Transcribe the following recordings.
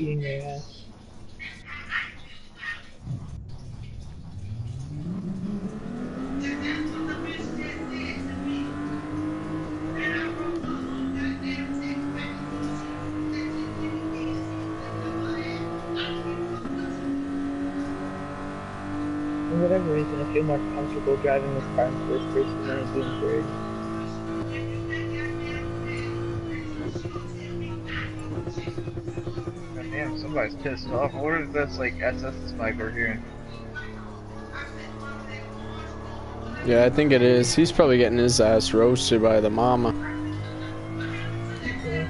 eating their ass. For whatever reason, I feel more comfortable driving this car in first person than I do in third. God damn, somebody's pissed off. I wonder if that's like SS sniper here. Yeah, I think it is. He's probably getting his ass roasted by the mama. Yeah.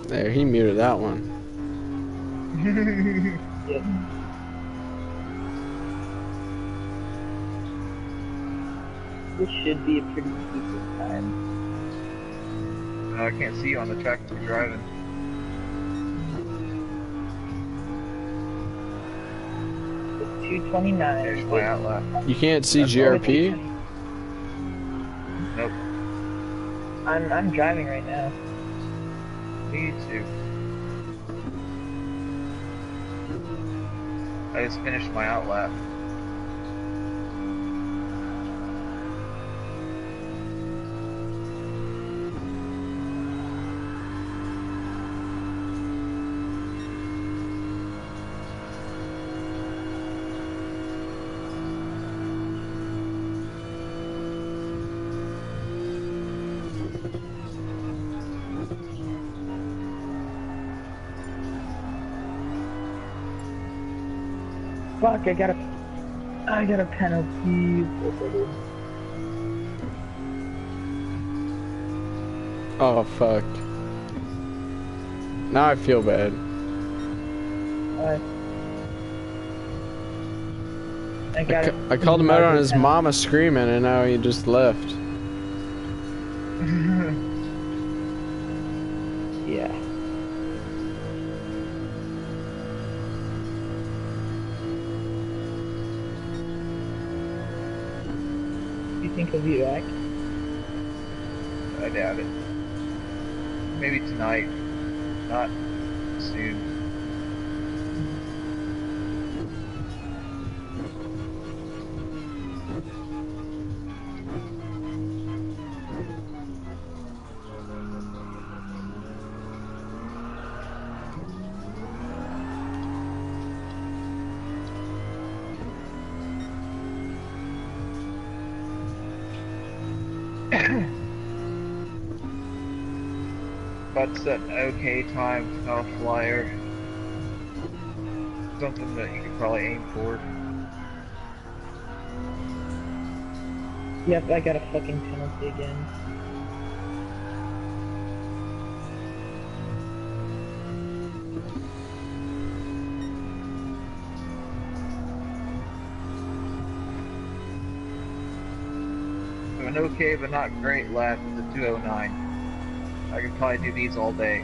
There, he muted that one. Yep. This should be a pretty decent time. I can't see you on the track if you're driving. It's 2:29. There's my outlap. You can't see That's GRP? Nope. I'm driving right now. Me too. I just finished my outlap. Fuck, I got a penalty. Oh, fuck. Now I feel bad. I called him out on his mama screaming and now he just left. Yeah. You think he'll be back? I doubt it. Maybe tonight. Not soon. About to set an okay time, not a flyer. Something that you could probably aim for. Yep, I got a fucking penalty again. So an okay but not great lap is a 209. I could probably do these all day.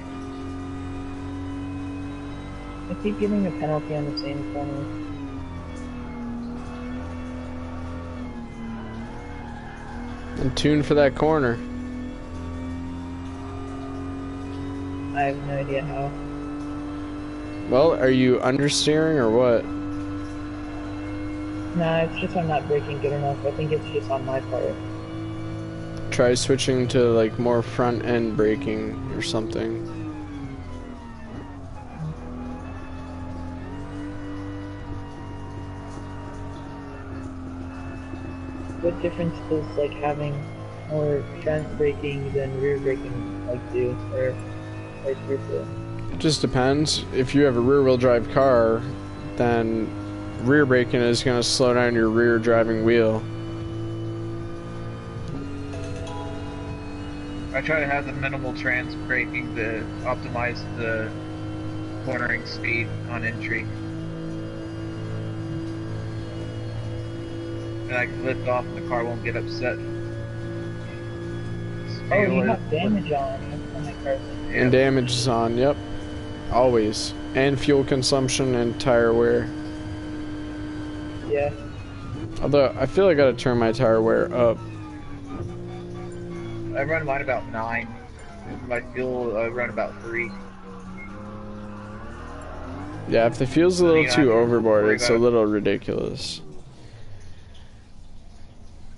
I keep getting a penalty on the same corner. And tune for that corner. I have no idea how. Well, are you understeering or what? Nah, it's just I'm not braking good enough. I think it's just on my part. Try switching to like more front end braking or something. What difference does like having more front braking than rear braking like do, or vice versa? It just depends. If you have a rear wheel drive car, then rear braking is going to slow down your rear driving wheel. I try to have the minimal trans braking to optimize the cornering speed on entry. And I can lift off and the car won't get upset. Oh, you got damage on that car. Yeah. And damage is on, yep. Always. And fuel consumption and tire wear. Yeah. Although, I feel like I gotta turn my tire wear up. I run mine about 9. My fuel, I run about 3. Yeah, if the fuel's a So then little you don't have too to overboard, worry it's a about, little ridiculous.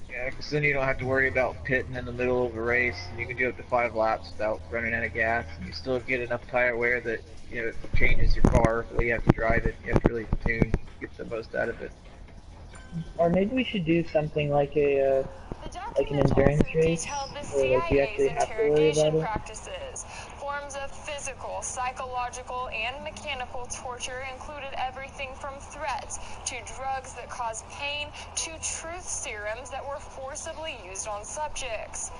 yeah, because then you don't have to worry about pitting in the middle of a race, and you can do up to 5 laps without running out of gas, and you still get enough tire wear that, you know, it changes your car, the way you have to drive it. You have to really tune, get the most out of it. Or maybe we should do something like a The like an document endurance also race, detailed the where like we CIA's actually have to worry about interrogation it. practices. Forms of physical, psychological, and mechanical torture included everything from threats to drugs that cause pain to truth serums that were forcibly used on subjects.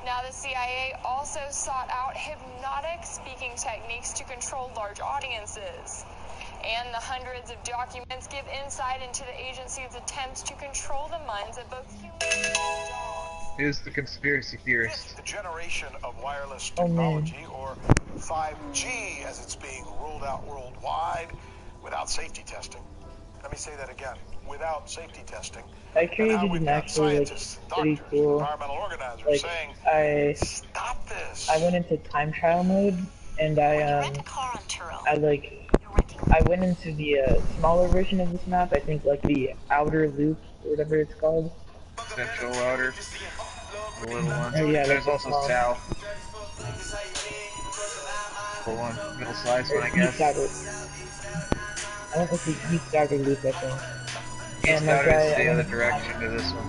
Now, the CIA also sought out hypnotic speaking techniques to control large audiences. And the hundreds of documents give insight into the agency's attempts to control the minds of both humans and dogs. Who's the conspiracy theorist? Fifth generation of wireless Oh man. technology, or 5G as it's being rolled out worldwide without safety testing. Let me say that again, without safety testing. I And now created we've an got actually like scientists, pretty doctors, cool. environmental organizers Like saying, stop this. I went into time trial mode, and I went into the smaller version of this map. I think like the outer loop or whatever it's called. Central outer, the little one. Oh yeah, There's that's also small. south. The one, middle-sized one, I Or guess. east outer. I went with the east outer loop, I think. East And like outer is I the other went direction to this one.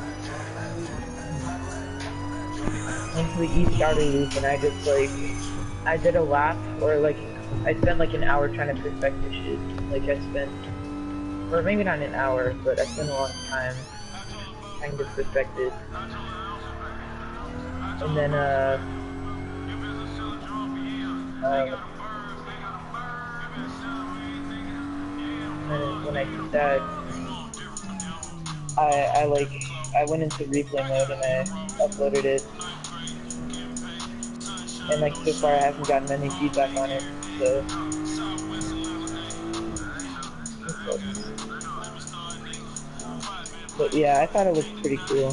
into the east outer loop, and I just like I did a lap, or like I spent like an hour trying to perfect the shit. Like I spent, or maybe not an hour, but I spent a long time trying to perfect it. And then when I did that, I went into replay mode and I uploaded it. And like so far I haven't gotten any feedback on it, so but yeah, I thought it looked pretty cool.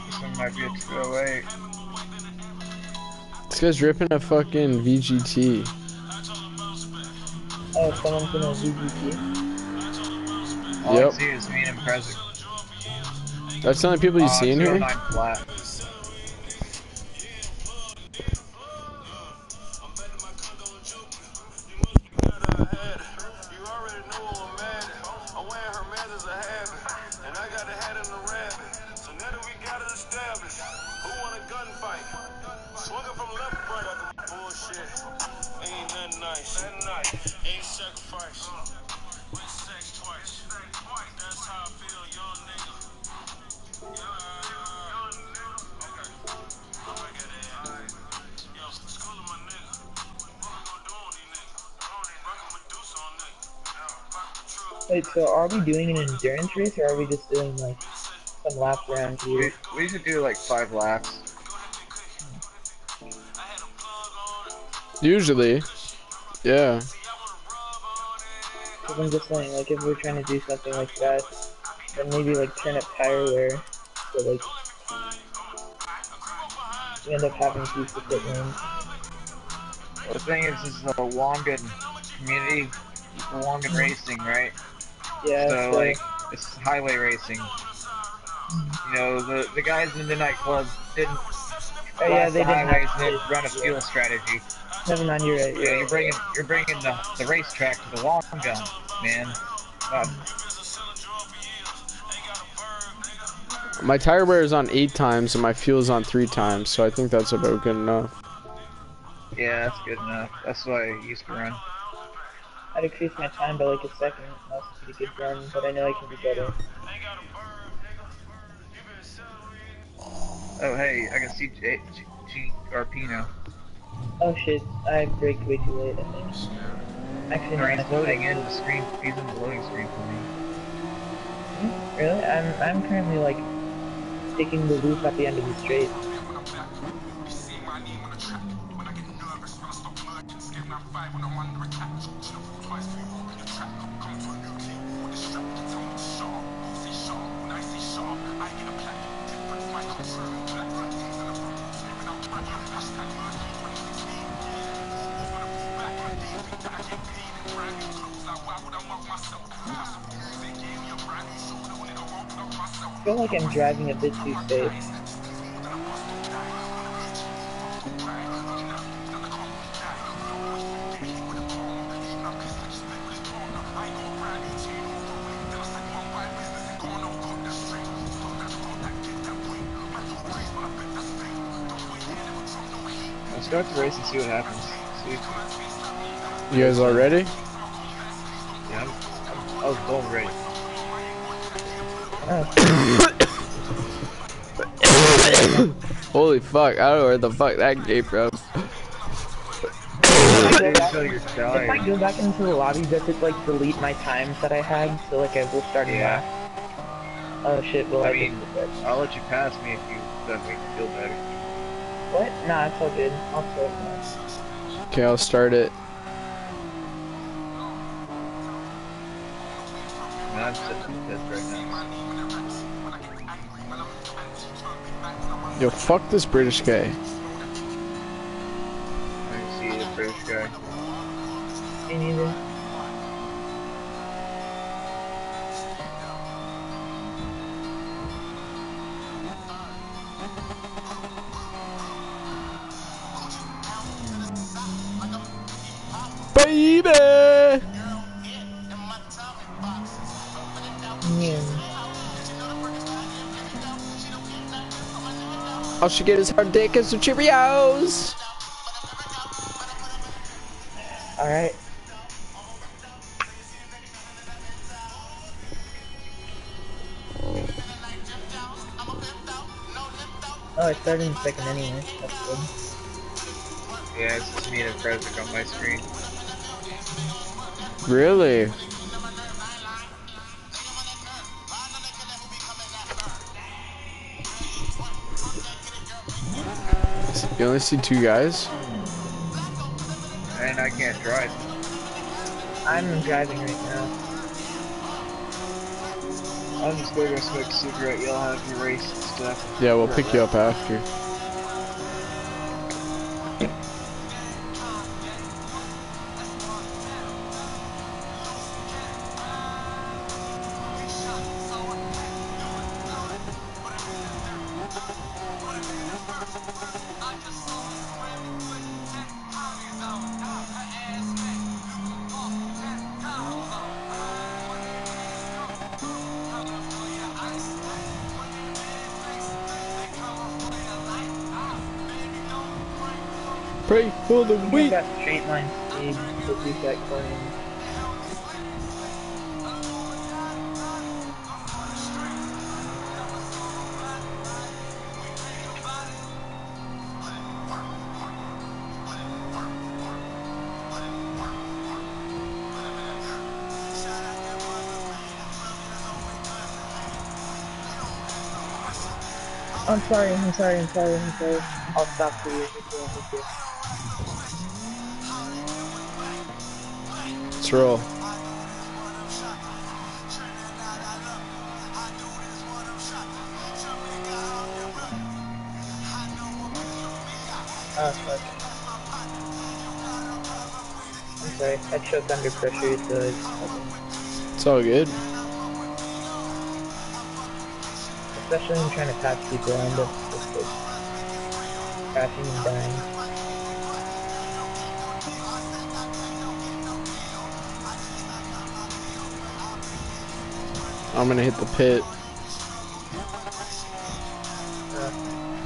This one might be a 208. This guy's ripping a fucking VGT. Oh, someone's in a VGT? All I Yep. see is me and present. That's the only people you see in here? 209 flat. Wait, so are we doing an endurance race, or are we just doing like some lap around here? We usually do like 5 laps. Usually. Yeah. Because I'm just saying, like, if we're trying to do something like that, then maybe like turn up tire wear, so like we end up having to use the pit lane. Well, the thing is, this is a Wangan community, for Wangan racing, right? Yeah, So like, it's highway racing. You know, the guys in the Midnight Club didn't oh yeah, they the didn't highways have and to, run a fuel strategy. Never mind, you're right. Yeah, you're bringing the racetrack to the Wangan, man. My tire wear is on 8 times and my fuel's on 3 times, so I think that's about good enough. Yeah, that's good enough. That's what I used to run. I decreased my time by like a second. That was a pretty good run, but I know I can do better. Oh hey, I can see Arpino. Oh shit, I braked way too late, I think. Actually, no, He's I loading think in the screen. He's in the loading screen for me. Really? I'm currently like taking the loop at the end of the straight. feel like I'm driving a bit too safe. Let's start the race and see what happens. See. You guys all ready? Yeah, I was born ready. Holy fuck, I don't know where the fuck that came from. If I go back into the lobby, does it like delete my times that I had? So like I will start Yeah. Oh shit, well I mean, I'll let you pass me if you that make you feel better. What? Nah, it's all good. I'll start now. Okay, I'll start it. I'm sitting in the pits right now. Yo, fuck this British guy. I can see the British guy. Me neither. Baby! Yeah. All she get is hard dick and some Cheerios! Alright. Oh, it started in a second anyway. That's good. Yeah, it's just me and Frederick on my screen. Really? You only see two guys? And I can't drive. I'm driving right now. I'm just gonna go smoke a cigarette. Y'all have your race and stuff. Yeah, we'll pick you up after. Pray for the We weak. got straight line speed, so we've got cornering. I'm sorry. I'll stop for you. Let's roll. Oh, fuck. I'm sorry. I choked under pressure, so It's all good. especially when trying to pass people, I end up just like crashing and dying. I'm gonna hit the pit.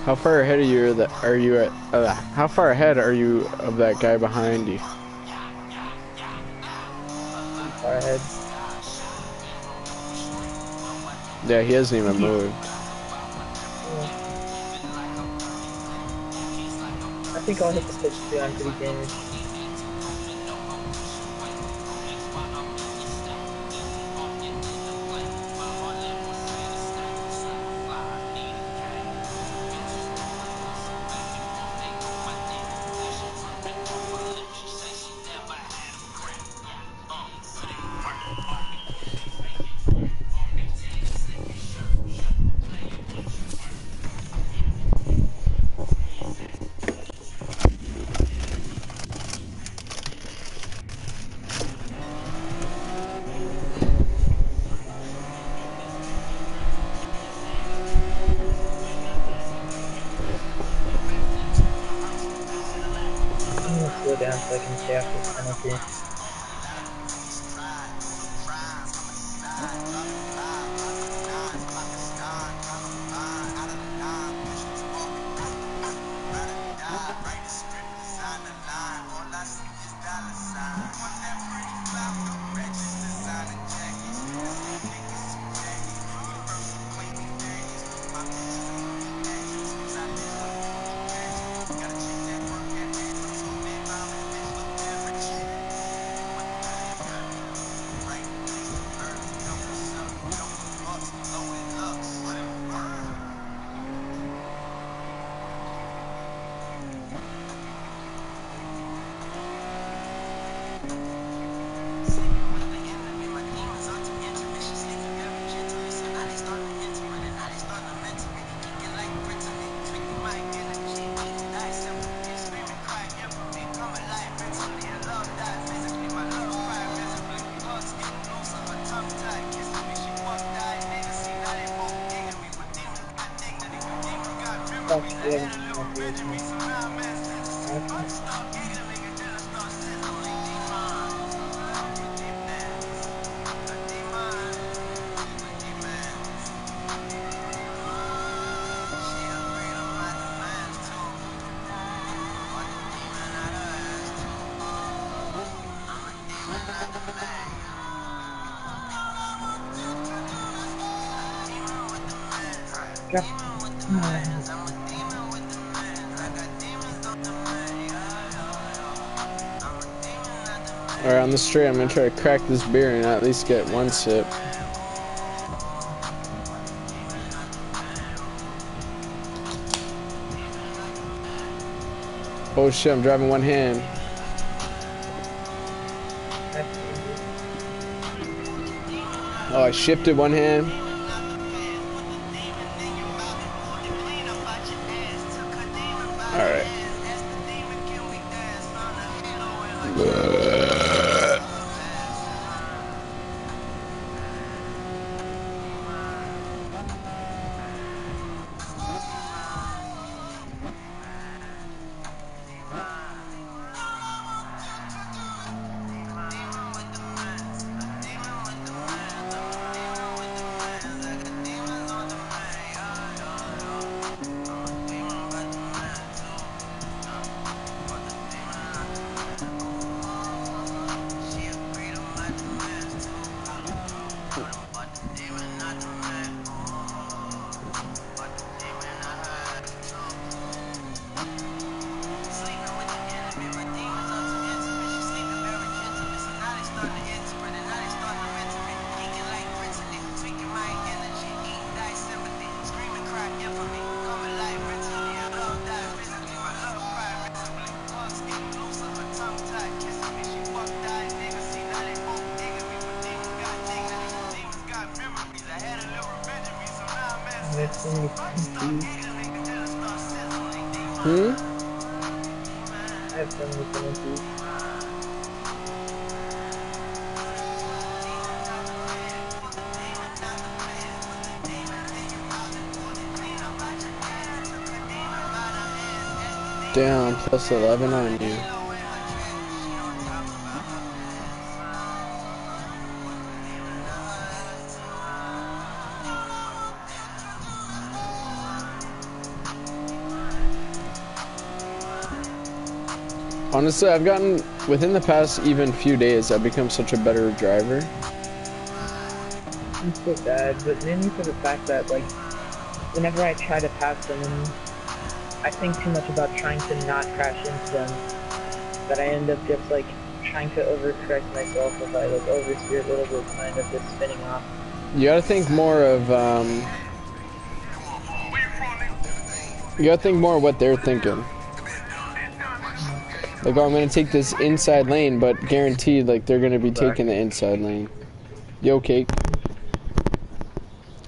How far ahead of you are you at? How far ahead are you of that guy behind you? Far ahead. Yeah, he hasn't even moved. I think I'll hit the pitch too. I'm pretty damaged. Fuck, we haven't been on to this one. Okay. Drop. Alright, on the straight, I'm gonna try to crack this beer and at least get one sip. Oh shit, I'm driving one hand. That's dangerous. Oh, I shifted one hand. Alright. There's so many penalties. I have so many penalties. Damn, plus 11 on you. Honestly, I've gotten, within the past even few days, I've become such a better driver. I'm so bad, but mainly for the fact that, like, whenever I try to pass someone, I think too much about trying to not crash into them, that I end up just, like, trying to overcorrect myself if I, like, oversteer a little bit, and I end up just spinning off. You gotta think more of, you gotta think more of what they're thinking. Like, oh, I'm gonna take this inside lane, but guaranteed, like, they're gonna be taking the inside lane. Yo, Cake.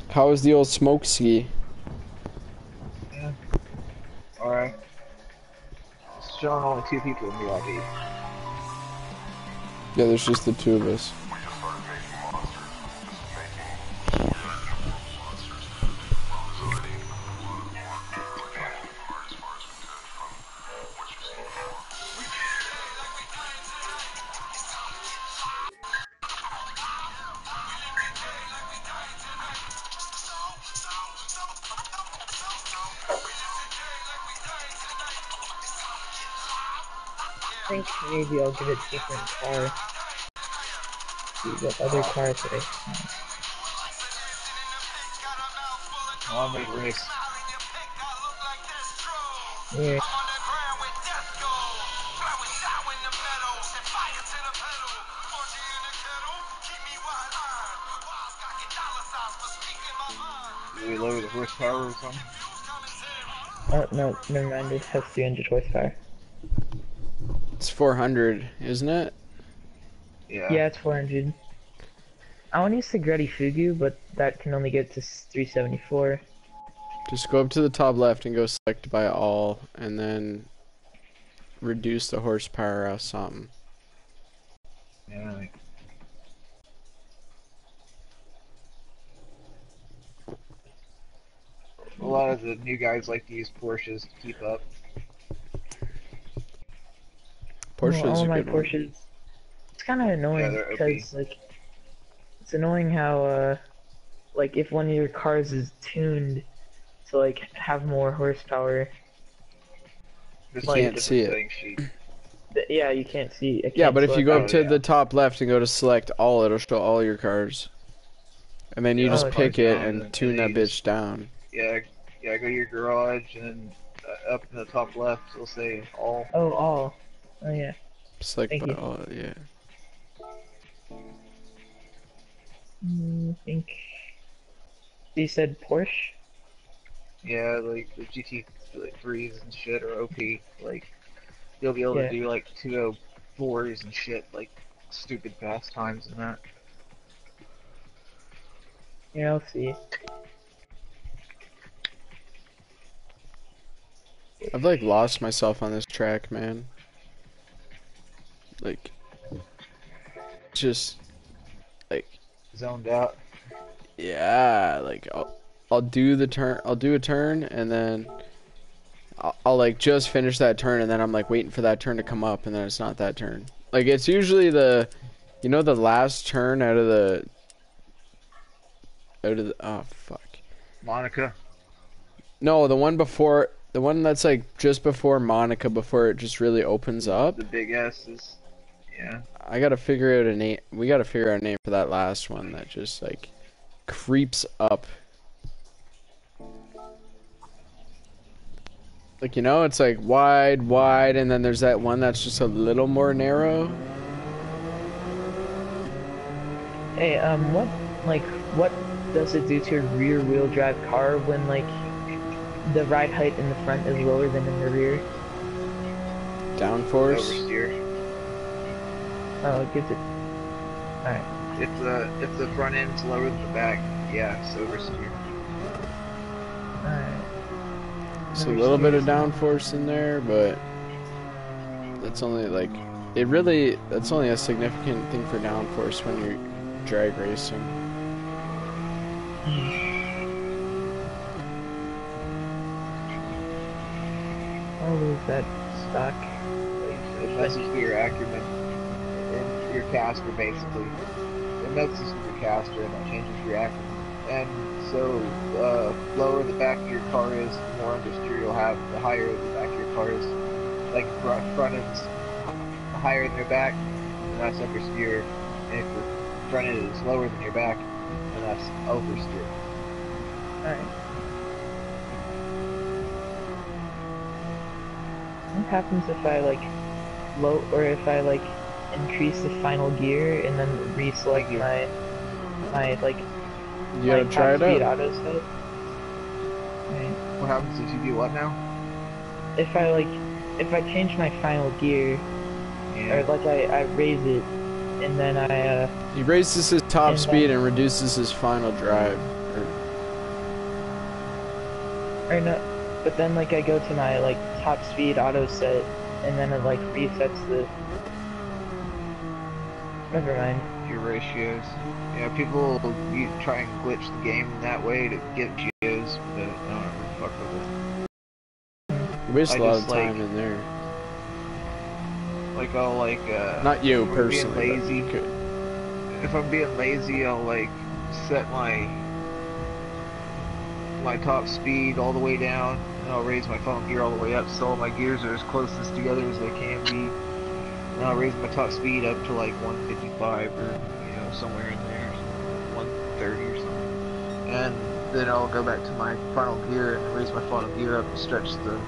How was the old smoke ski? Yeah. Alright. It's showing only 2 people in the lobby. Yeah, there's just the 2 of us. I think maybe I'll get a different car. See what other cars that I can. Oh, I'm ready to race. Yeah. Do we lower the horsepower or something? Oh, no, never mind, it has 300 horsepower. It's 400, isn't it? Yeah, it's 400. I want to use the Segretti Fugu, but that can only get to 374. Just go up to the top left and go select by all, and then reduce the horsepower or something. Yeah. A lot of the new guys like to use Porsches to keep up. Porsche is all a my good one. Porsches. It's kind of Yeah, annoying they're OP. because like it's annoying how like if one of your cars is tuned to like have more horsepower, Just like Can't see different it. setting sheet. Yeah, you can't see. It Yeah, can't but if you select go it. up Oh to yeah. the top left and go to select all, it'll show all your cars. And then you Yeah, all just the Oh, pick cars it down, and and tune then that you just bitch down. yeah, go to your garage, and then up in the top left, it'll say all. oh, all. Oh yeah. Select Thank by you. all, yeah. I think you said Porsche. Yeah, like the GT like, 3s and shit are OP. Like you'll be able to Yeah. do like 204s and shit, like stupid fast times and that. Yeah, I'll see. I've like lost myself on this track, man. Like, just like, Zoned out. yeah, like I'll do the turn, I'll do a turn, and then I'll like just finish that turn, and then I'm like waiting for that turn to come up, and then it's not that turn. Like it's usually the, you know, the last turn out of the oh fuck. Monica. No, the one before, the one that's like just before Monica, before it just really opens up. The big S is, yeah. I gotta figure out a name. We gotta figure out a name for that last one that just like creeps up. Like, you know, it's like wide, wide, and then there's that one that's just a little more narrow. Hey, what does it do to a rear wheel drive car when like the ride height in the front is lower than in the rear? Downforce. Oversteer. Oh, it gives it. Alright. If the front end's lower than the back, yeah, it's oversteer. Alright. It's a little bit of downforce in there, but that's only like, it really, that's only a significant thing for downforce when you're drag racing. I'll lose that stock. It messes with your acumen and your caster, basically. It messes with your caster, and that changes your acumen. And so, lower the back of your car is, the more understeer you'll have, the higher the back of your car is. Like, front end's higher than your back, and that's understeer. And if your front end is lower than your back, then that's oversteer. Alright. What happens if I like if I like increase the final gear and then reselect my like You gotta try it speed out. auto set? Right. What happens if you do what now? If I change my final gear Yeah. or like I raise it and then I He raises his top And speed then- and reduces his final drive. or no, but then like I go to my like top speed auto set and then it like resets the. Never mind. Your ratios. Yeah, people try and glitch the game that way to get geos, but I don't ever fuck with it. You waste I a lot just, of time like- in there. Like I'll like Not you if I'm personally, being but lazy. you could. If I'm being lazy, I'll like set my top speed all the way down, and I'll raise my final gear all the way up, so all my gears are as closest together as they can be. And I'll raise my top speed up to like 155 or somewhere in there, 130 or something. And then I'll go back to my final gear and raise my final gear up and stretch the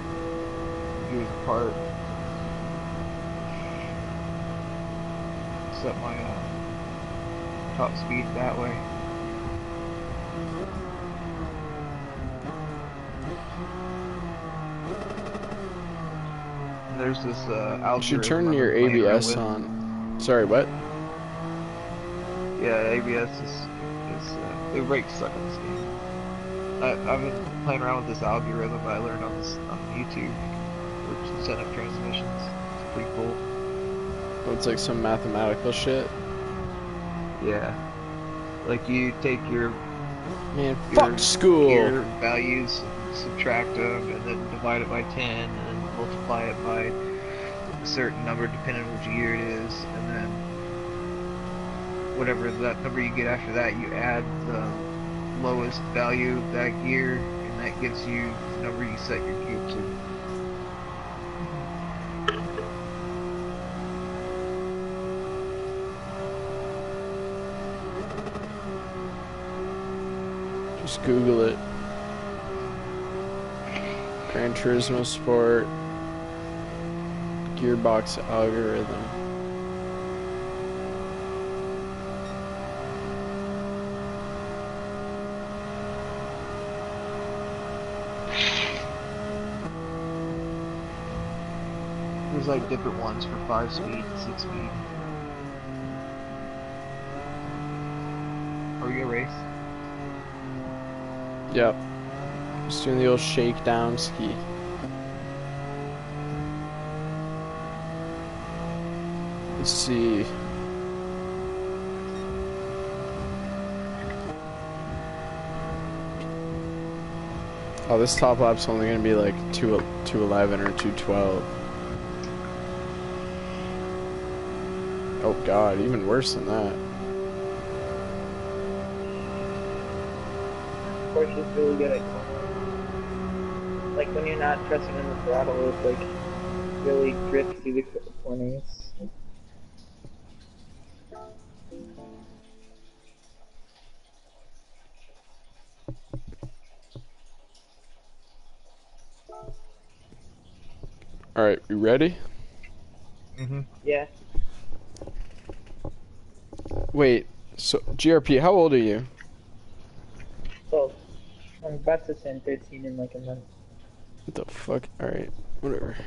gears apart. Set my top speed that way. And there's this algorithm. You should turn I've your been playing around ABS with. on. Sorry, what? Yeah, ABS is the brakes suck on this game. I've been playing around with this algorithm that I learned on YouTube, which is set up transmissions. It's pretty cool. Oh, it's like some mathematical shit. Yeah, like you take your Man, fuck school. gear values and subtract them, and then divide it by 10, and then multiply it by a certain number depending on which year it is, and then whatever that number you get after that, you add the lowest value of that year, and that gives you the number you set your cube to. Just Google it. Gran Turismo Sport gearbox algorithm. There's like different ones for 5-speed, 6-speed. Are you a race? Yep. Just doing the old shakedown ski. Let's see. Oh, this top lap's only gonna be like 211 or 212. Oh god, even worse than that. Porsche is really good at corners. Like when you're not pressing on the throttle, it's like really drifts through the corners. Alright, you ready? Yeah. Wait, so GRP, how old are you? So I'm about to turn 13 in like a month. What the fuck? Alright, whatever.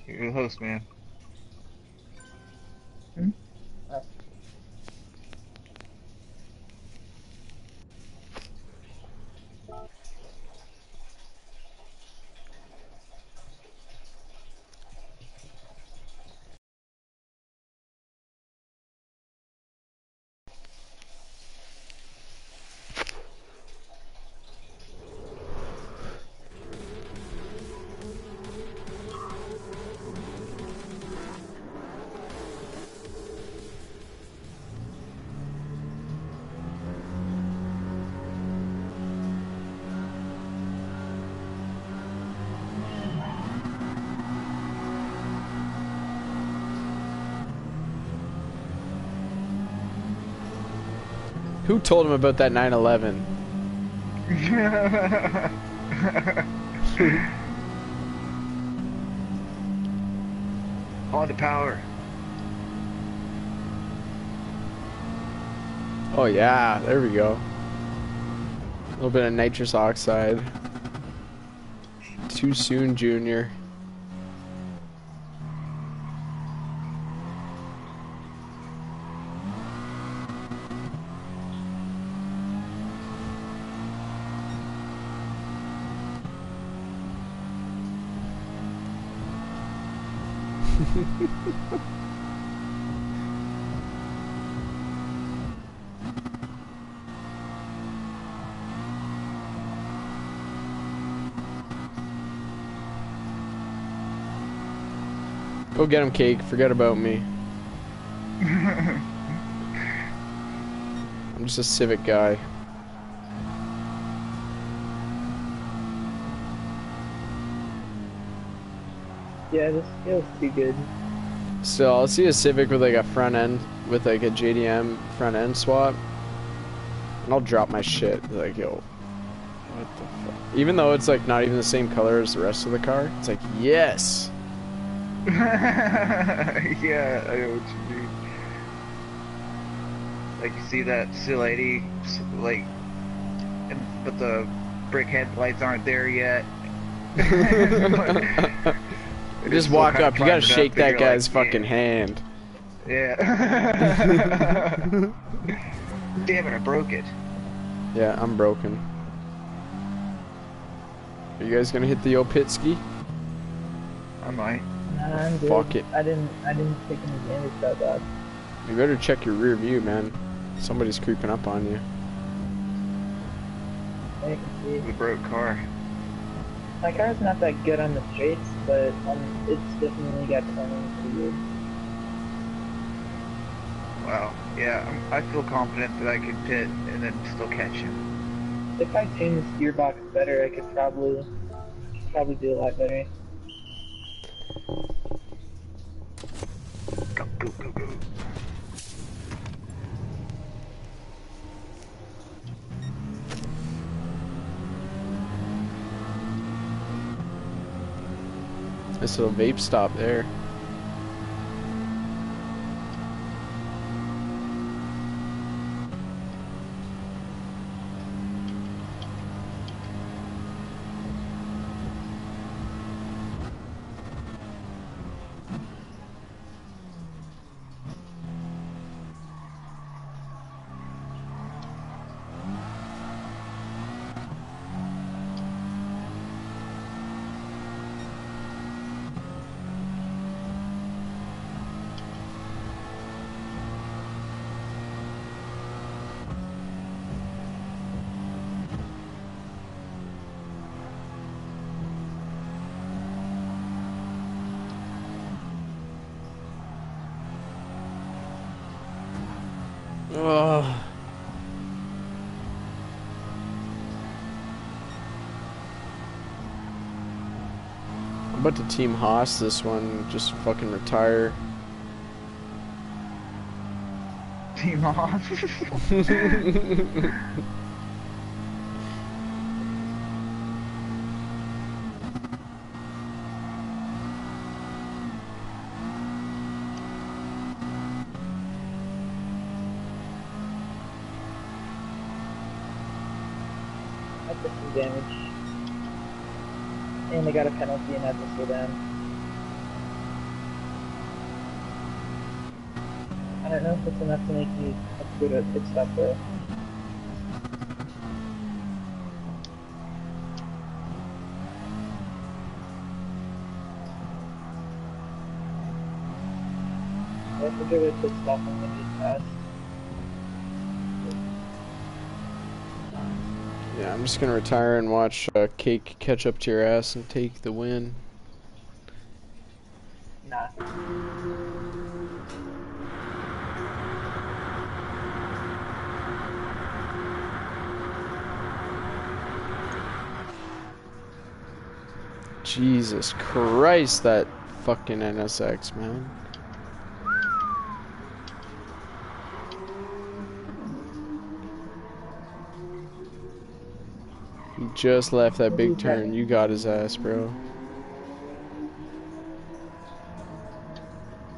You're the host, man. Hmm? Who told him about that 911? On the power. Oh yeah, there we go. A little bit of nitrous oxide. Too soon, Junior. Go get him, Cake. Forget about me. I'm just a Civic guy. Yeah, this feels too good. So I'll see a Civic with like a front end, with like a JDM front end swap, and I'll drop my shit. Like, yo, what the fuck? Even though it's like not even the same color as the rest of the car, it's like, yes. Yeah, I know what you mean. Like you see that C-lady, like, but the brick headlights aren't there yet. Just walk up. You gotta shake that guy's fucking hand. Yeah. Damn it! I broke it. Yeah, I'm broken. Are you guys gonna hit the old pit ski? I might. Nah, I'm good. Fuck it. I didn't take any damage that bad. You better check your rear view, man. Somebody's creeping up on you. I can see. The broke car. My car's not that good on the straights, but it's definitely got cornering pretty good. Wow. Yeah, I feel confident that I could pit and then still catch him. If I tune this gearbox better, I could probably do a lot better. Go, go, go, go. Nice little vape stop there. Ugh. I'm about to team Haas this one, just fucking retire. Team off. I took some damage. And I got a penalty and had to slow down. I don't know if it's enough to make me have to go to a pit stop though. I have to go to a pit stop and then just pass. Yeah, I'm just gonna retire and watch Cake catch up to your ass and take the win. Nah. Jesus Christ, that fucking NSX, man. He just left that big turn. You got his ass, bro.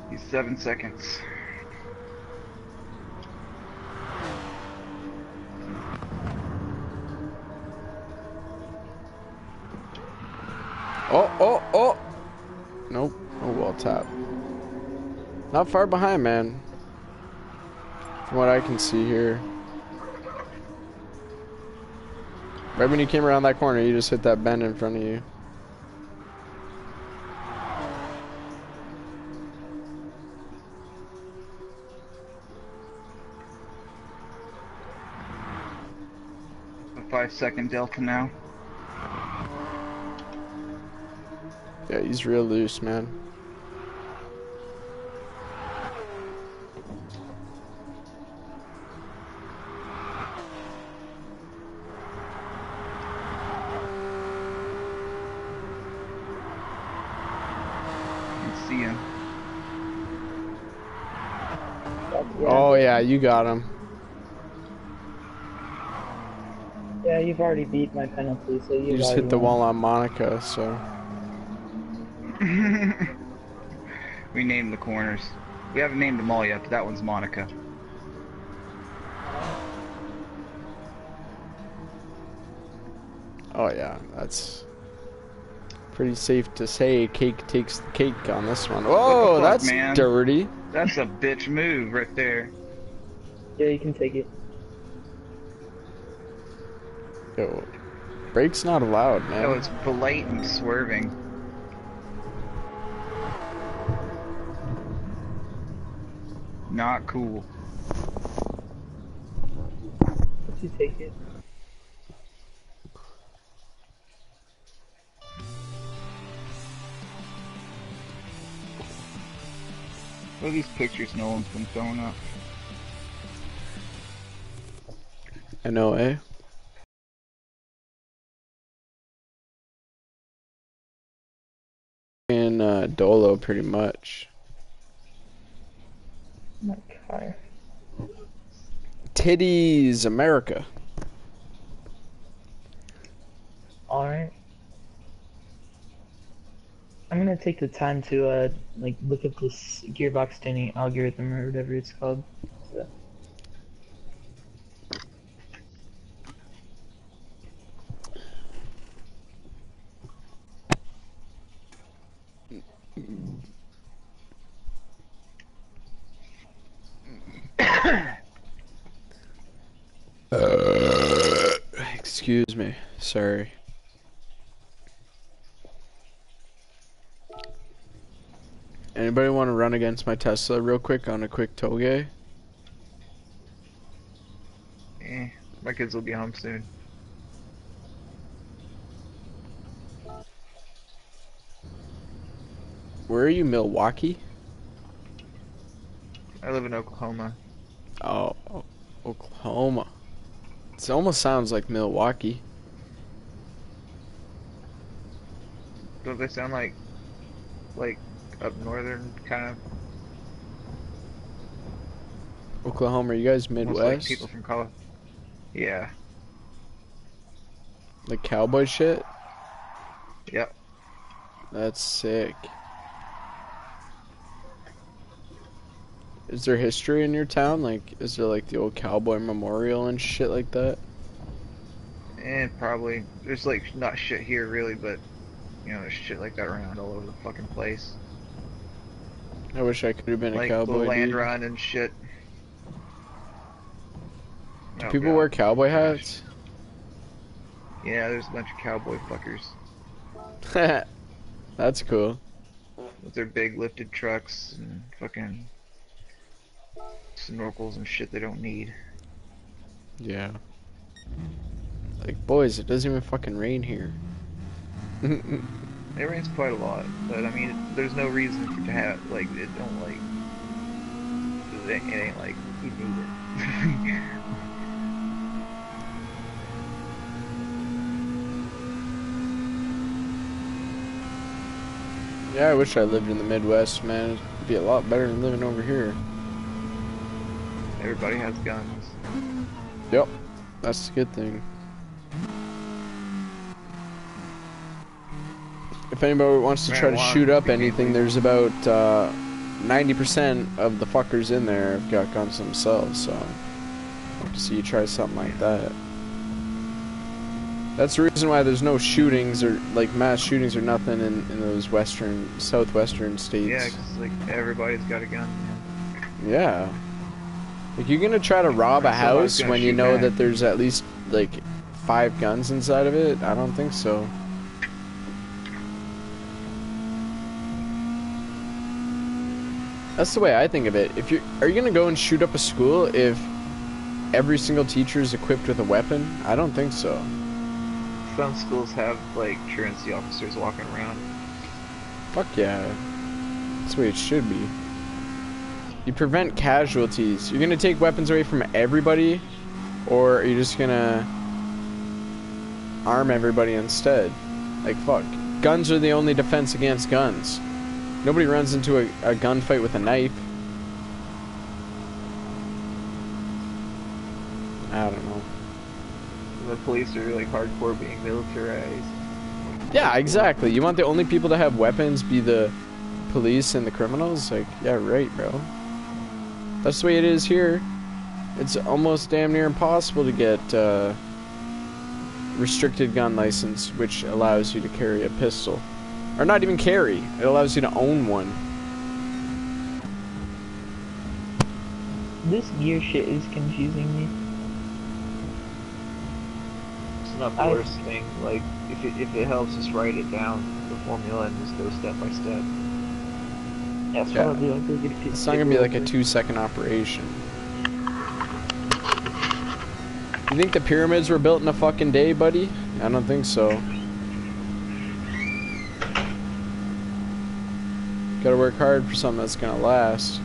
He's 7 seconds. Oh, oh, oh! Nope. Oh, well, tap. Not far behind, man. From what I can see here. Right when you came around that corner, you just hit that bend in front of you. A 5-second delta now. Yeah, he's real loose, man. See him. Oh yeah, you got him. Yeah, you've already beat my penalty, so You just hit the wall on Monica, so. We named the corners. We haven't named them all yet, but that one's Monica. Oh yeah, that's pretty safe to say. Cake takes the cake on this one. Whoa, fuck, that's man? dirty. That's a bitch move right there. Yeah, you can take it. Yo, brakes not allowed, man. No, it's blatant swerving. Not cool. Let you take it. What are these pictures no one's been throwing up? I know, eh? In Dolo, pretty much. My car. Titties, America. Alright. I'm gonna take the time to, like, look up this gearbox tuning algorithm or whatever it's called. So. Excuse me. Sorry. Anybody want to run against my Tesla real quick on a quick toge? My kids will be home soon. Where are you, Milwaukee? I live in Oklahoma. Oh, Oklahoma. It almost sounds like Milwaukee. Don't they sound like up northern kind of? Oklahoma, are you guys Almost Midwest? like people from Colorado. Yeah. Like cowboy shit? Yep. That's sick. Is there history in your town? Like, is there like the old cowboy memorial and shit like that? And probably there's like not shit here really, but you know there's shit like that around all over the fucking place. I wish I could have been a Like cowboy, the land dude. run and shit. Do Oh, people God. wear cowboy Gosh. hats? Yeah, there's a bunch of cowboy fuckers That's cool. with their big lifted trucks and fucking snorkels and shit they don't need. Yeah. Like, boys, it doesn't even fucking rain here. It rains quite a lot, but I mean, there's no reason for to have like it don't like it ain't like you need it. Yeah, I wish I lived in the Midwest, man. It'd be a lot better than living over here. Everybody has guns. Yep. That's the good thing. If anybody wants to try to Marijuana shoot up became anything, legal. there's about 90% of the fuckers in there have got guns themselves, so I'd like to see you try something like that. That's the reason why there's no shootings or like mass shootings or nothing in those southwestern states. Yeah, 'cause like everybody's got a gun. Man. Yeah. Like, you're gonna try to rob a Somebody's house gonna when you shoot know back. that there's at least like 5 guns inside of it? I don't think so. That's the way I think of it. Are you gonna go and shoot up a school if every single teacher is equipped with a weapon? I don't think so. Some schools have like truancy officers walking around. Fuck yeah. That's the way it should be. You prevent casualties. You're gonna take weapons away from everybody, or are you just gonna arm everybody instead? Like, fuck. Guns are the only defense against guns. Nobody runs into a gunfight with a knife. I don't know. The police are like hardcore being militarized. Yeah, exactly. You want the only people to have weapons be the police and the criminals? Like, yeah, right, bro. That's the way it is here. It's almost damn near impossible to get restricted gun license, which allows you to carry a pistol. Or not even carry. It allows you to own one. This gear shit is confusing me. It's not the worst thing. Like if it helps, just write it down, the formula, and just go step by step. That's Yeah. probably like they could It's not take gonna be like a over. 2-second operation. You think the pyramids were built in a fucking day, buddy? I don't think so. Gotta work hard for something that's gonna last.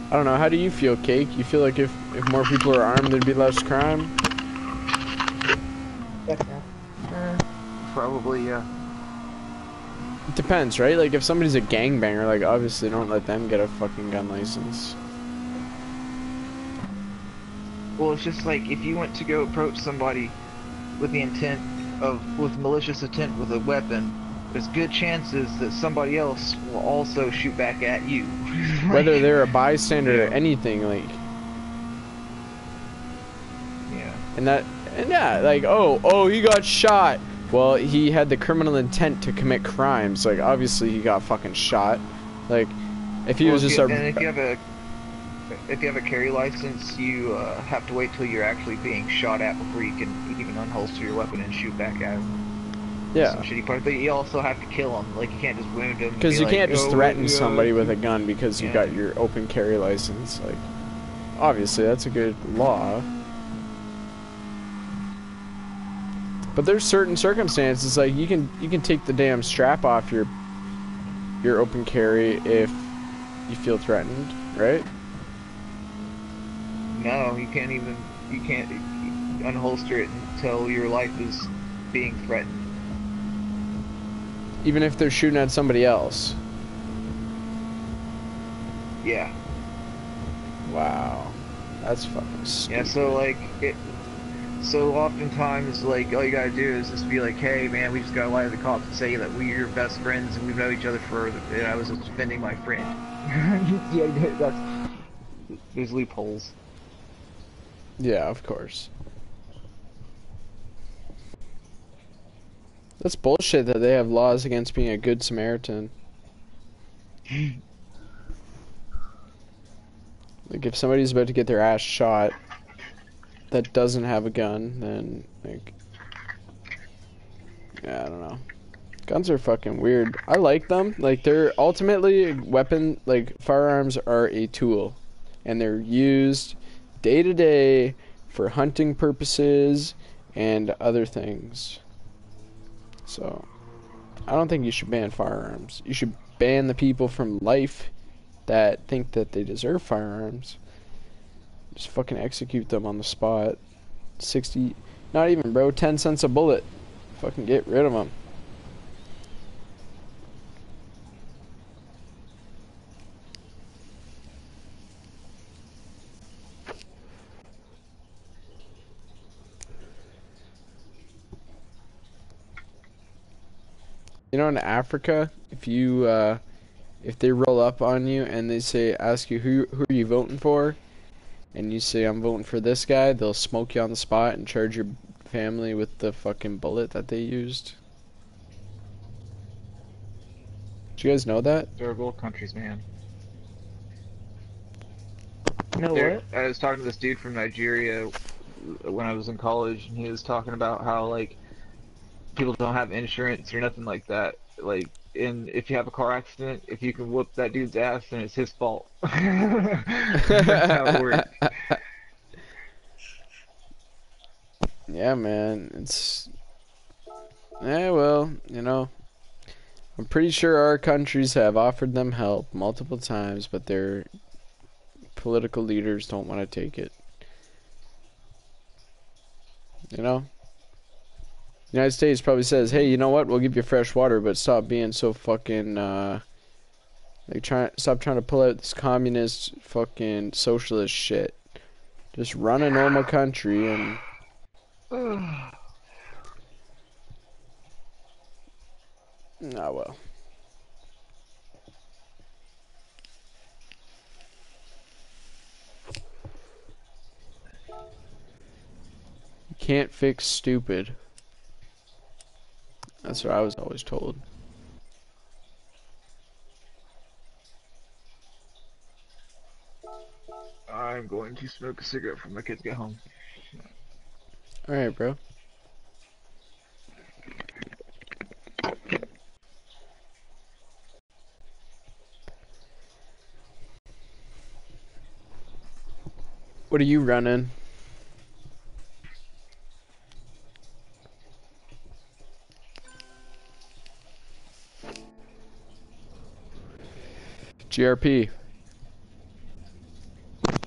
I don't know, how do you feel, Cake? You feel like if more people are armed, there'd be less crime? Probably, yeah. It depends, right? Like, if somebody's a gangbanger, like, obviously don't let them get a fucking gun license. Well, it's just like if you went to go approach somebody with the intent with malicious intent with a weapon, there's good chances that somebody else will also shoot back at you. Whether they're a bystander or Yeah. anything, like, Yeah. and yeah, like, oh, he got shot. Well, he had the criminal intent to commit crimes. Like, obviously he got fucking shot. Like, if he was just if you have a carry license, you have to wait till you're actually being shot at before you can even unholster your weapon and shoot back at him. yeah. Some shitty part, but you also have to kill him. Like, you can't just wound him. Because you can't just threaten somebody with a gun because you Yeah. got your open carry license. Like, obviously that's a good law. But there's certain circumstances, like you can take the damn strap off your open carry if you feel threatened, right? No, you can't unholster it until your life is being threatened. Even if they're shooting at somebody else. Yeah. Wow. That's fucking stupid. Yeah, so oftentimes, like, all you gotta do is just be like, hey, man, we just gotta lie to the cops and say that we're your best friends and we've known each other for, I was just defending my friend. Yeah, there's loopholes. Yeah, of course. That's bullshit that they have laws against being a good Samaritan. Like, if somebody's about to get their ass shot that doesn't have a gun, then, like, yeah, I don't know. Guns are fucking weird. I like them. Like, they're ultimately weapon, like, firearms are a tool. And they're used day to day for hunting purposes and other things. So, I don't think you should ban firearms. You should ban the people from life that think that they deserve firearms. Just fucking execute them on the spot. 60, not even, bro, 10 cents a bullet. Fucking get rid of them. You know, in Africa, if they roll up on you and they ask you who are you voting for, and you say I'm voting for this guy, they'll smoke you on the spot and charge your family with the fucking bullet that they used. Did you guys know that? Third world countries, man. No what? I was talking to this dude from Nigeria when I was in college, and he was talking about how, like, people don't have insurance or nothing like that. Like, if you have a car accident, if you can whoop that dude's ass, then it's his fault. That's how it works. Yeah, man. Well, you know, I'm pretty sure our countries have offered them help multiple times, but their political leaders don't want to take it. You know? The United States probably says, hey, you know what? We'll give you fresh water, but stop being so fucking, stop trying to pull out this communist fucking socialist shit. Just run a normal country and... Oh, well. can't fix stupid. That's what I was always told. I'm going to smoke a cigarette before my kids get home. Alright, bro. What are you running? GRP.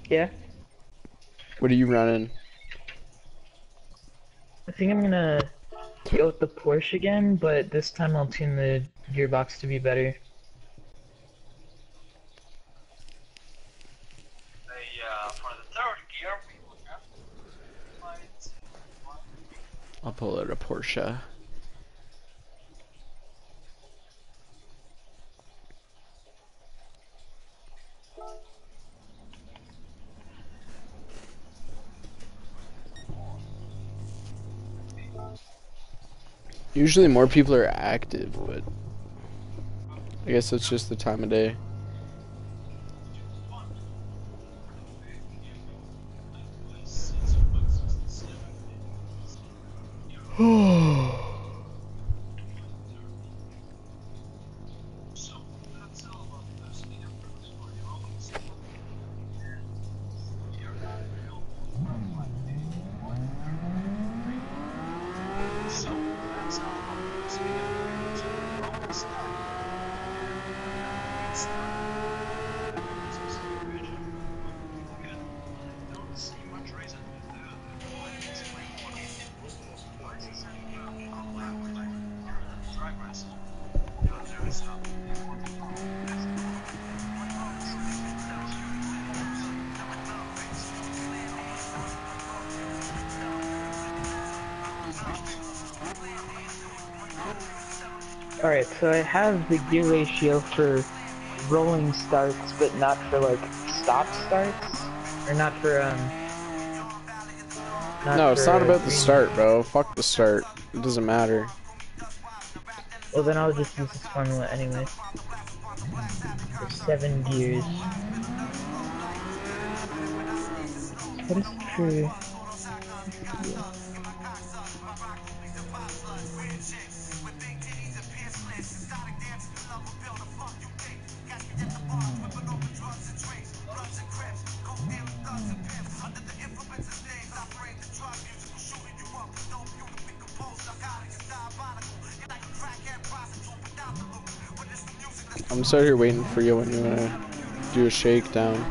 Yeah. What are you running? I think I'm gonna go with the Porsche again, but this time I'll tune the gearbox to be better. For the third gear, we will have I'll pull out a Porsche. Usually more people are active, but I guess it's just the time of day. Alright, so I have the gear ratio for rolling starts, but not for like stop starts, or not for No, it's not about the green. start, bro. Fuck the start. It doesn't matter. Well, then I'll just use this formula anyway. For 7 gears. What is it for? I'm sitting here waiting for you when you wanna do a shakedown.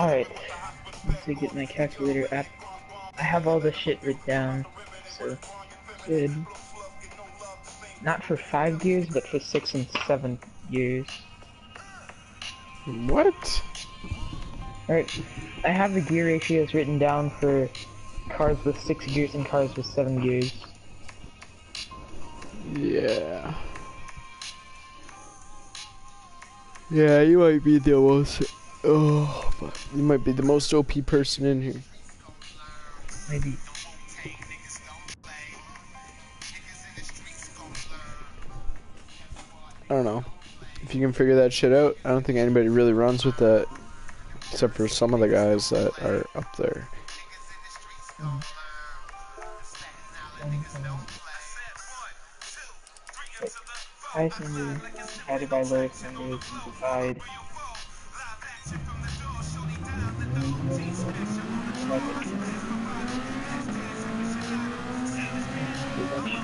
Alright, let's see, get my calculator app. I have all this shit written down, so good. Not for 5 gears, but for 6 and 7 gears. What? Alright, I have the gear ratios written down for cars with 6 gears and cars with 7 gears. Yeah. Yeah, you might be the most. Oh, fuck. You might be the most OP person in here. Maybe. I don't know. If you can figure that shit out, I don't think anybody really runs with that. Except for some of the guys that are up there. Highest number divided by lowest number and divide. Divide by 20. Reduction.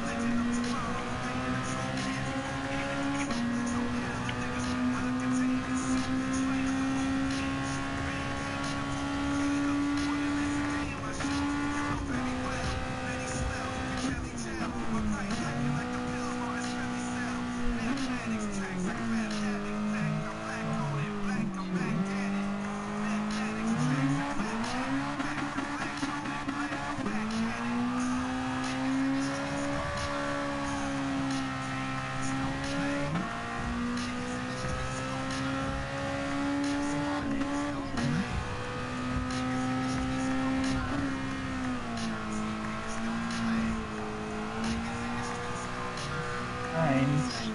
Times 7.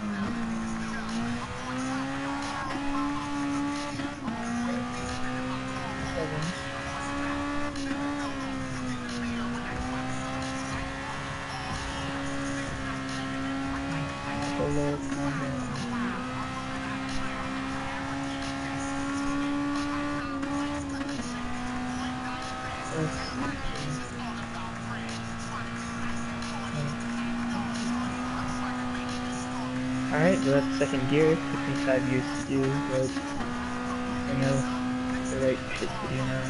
The lowest number. Plus 16. Alright, well that's second gear. Took me 5 years to do, but I know the right shit to do now.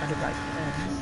Divided by 10.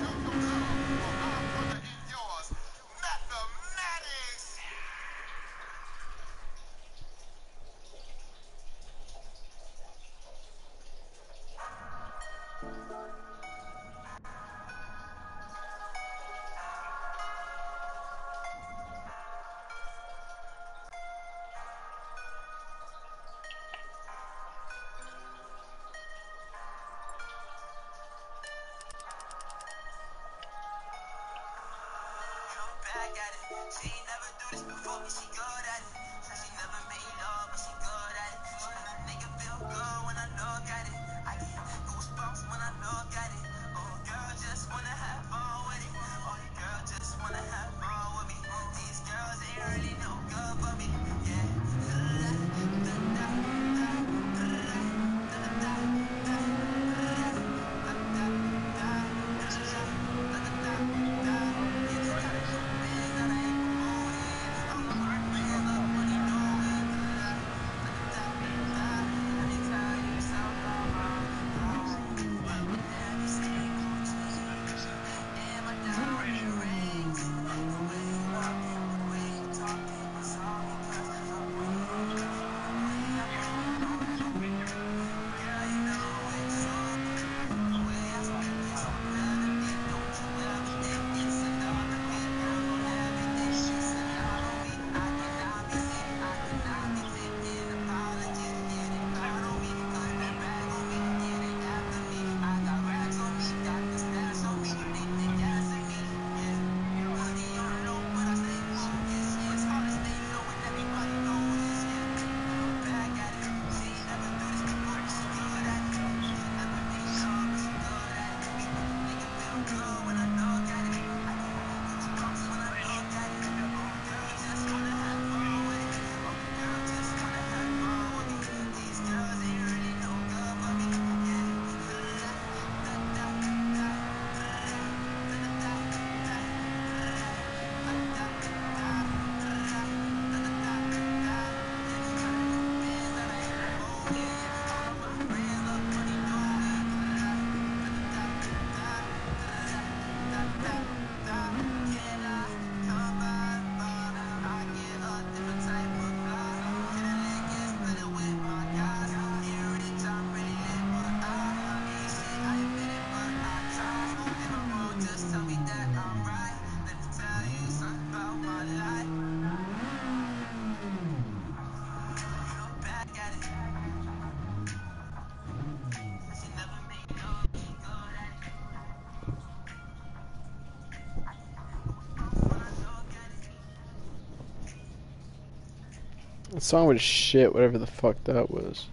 That song was shit, whatever the fuck that was.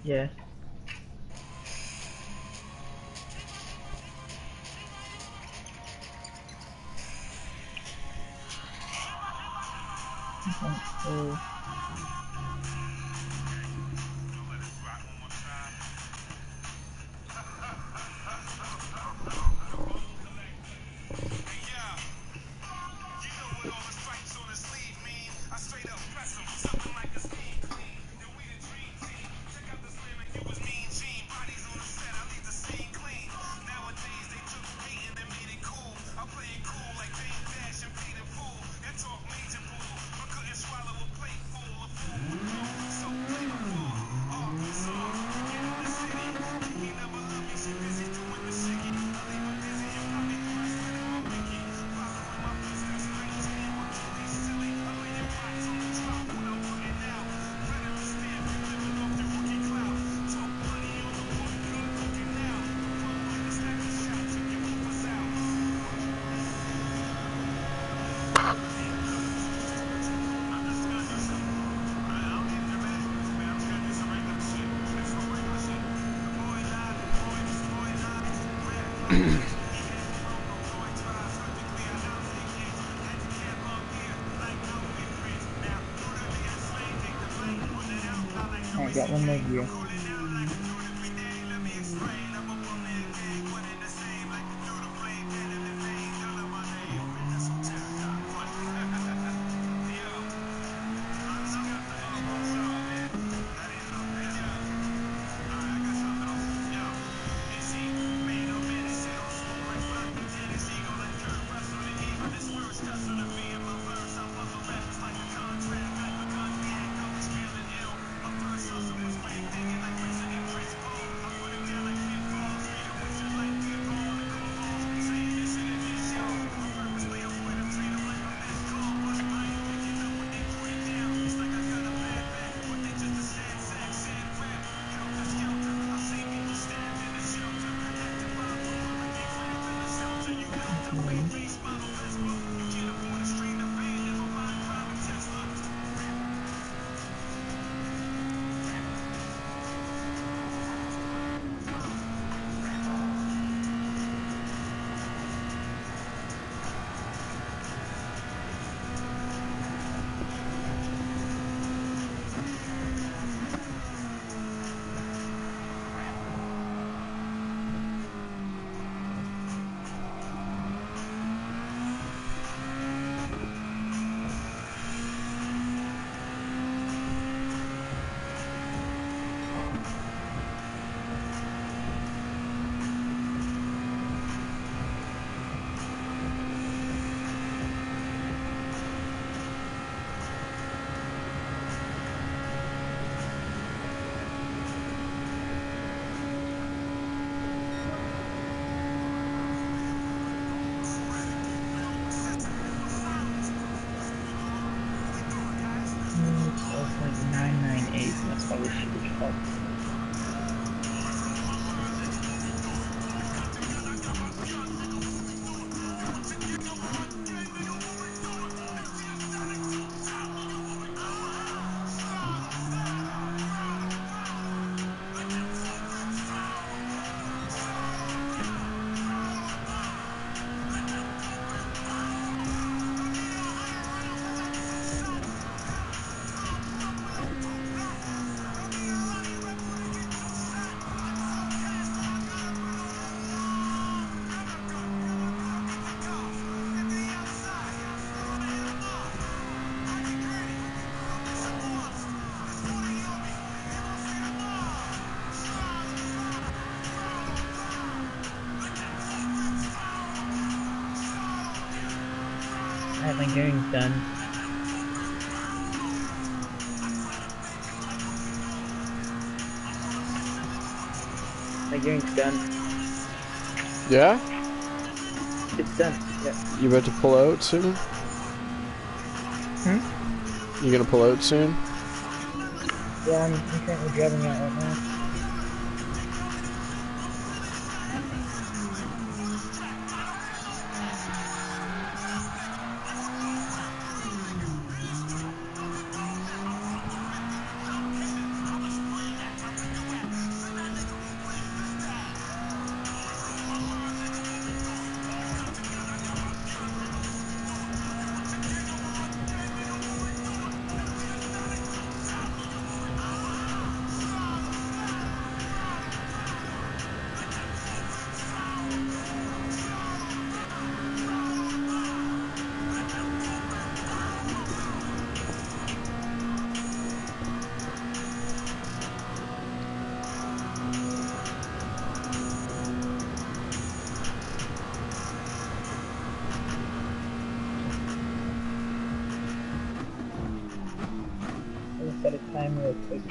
Yeah. Oh. I got one more gear. It's 0.998. That's why this shit is fucked. Alright, my gearing's done. My gearing's done. Yeah? It's done. Yeah. You about to pull out soon? Hmm? You gonna pull out soon? Yeah, I'm currently driving out right now. at a time real quick.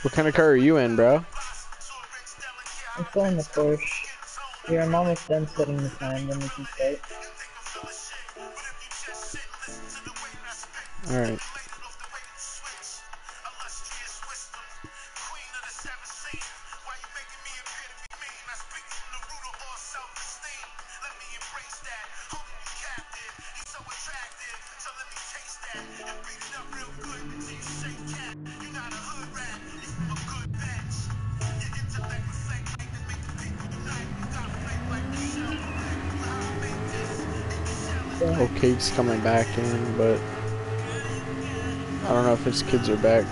What kind of car are you in, bro? I'm still in the Porsche. Here, I'm almost done setting the time, then we can start. Alright. Oh, Cake's coming back in, but I don't know if his kids are back.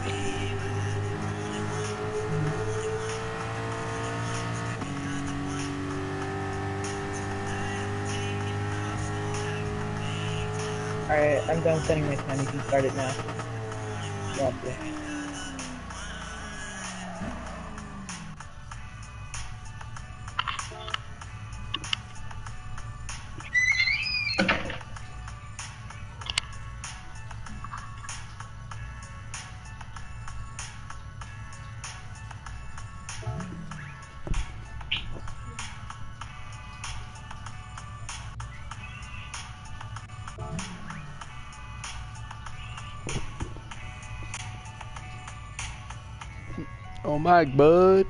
Alright, I'm done setting my time. You can start it now. Yeah, yeah. Oh my, bud.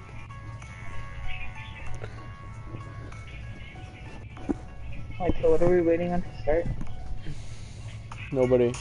Alright, so what are we waiting on to start? Nobody.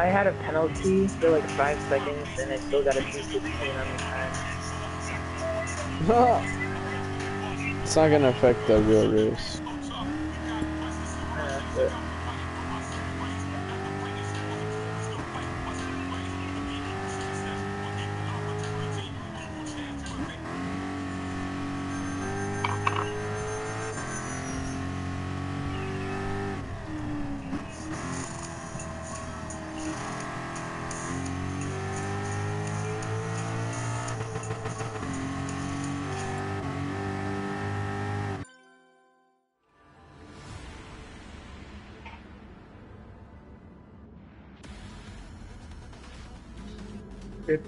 I had a penalty for like 5 seconds, and I still got a P16 on the time. It's not gonna affect the real race. But good.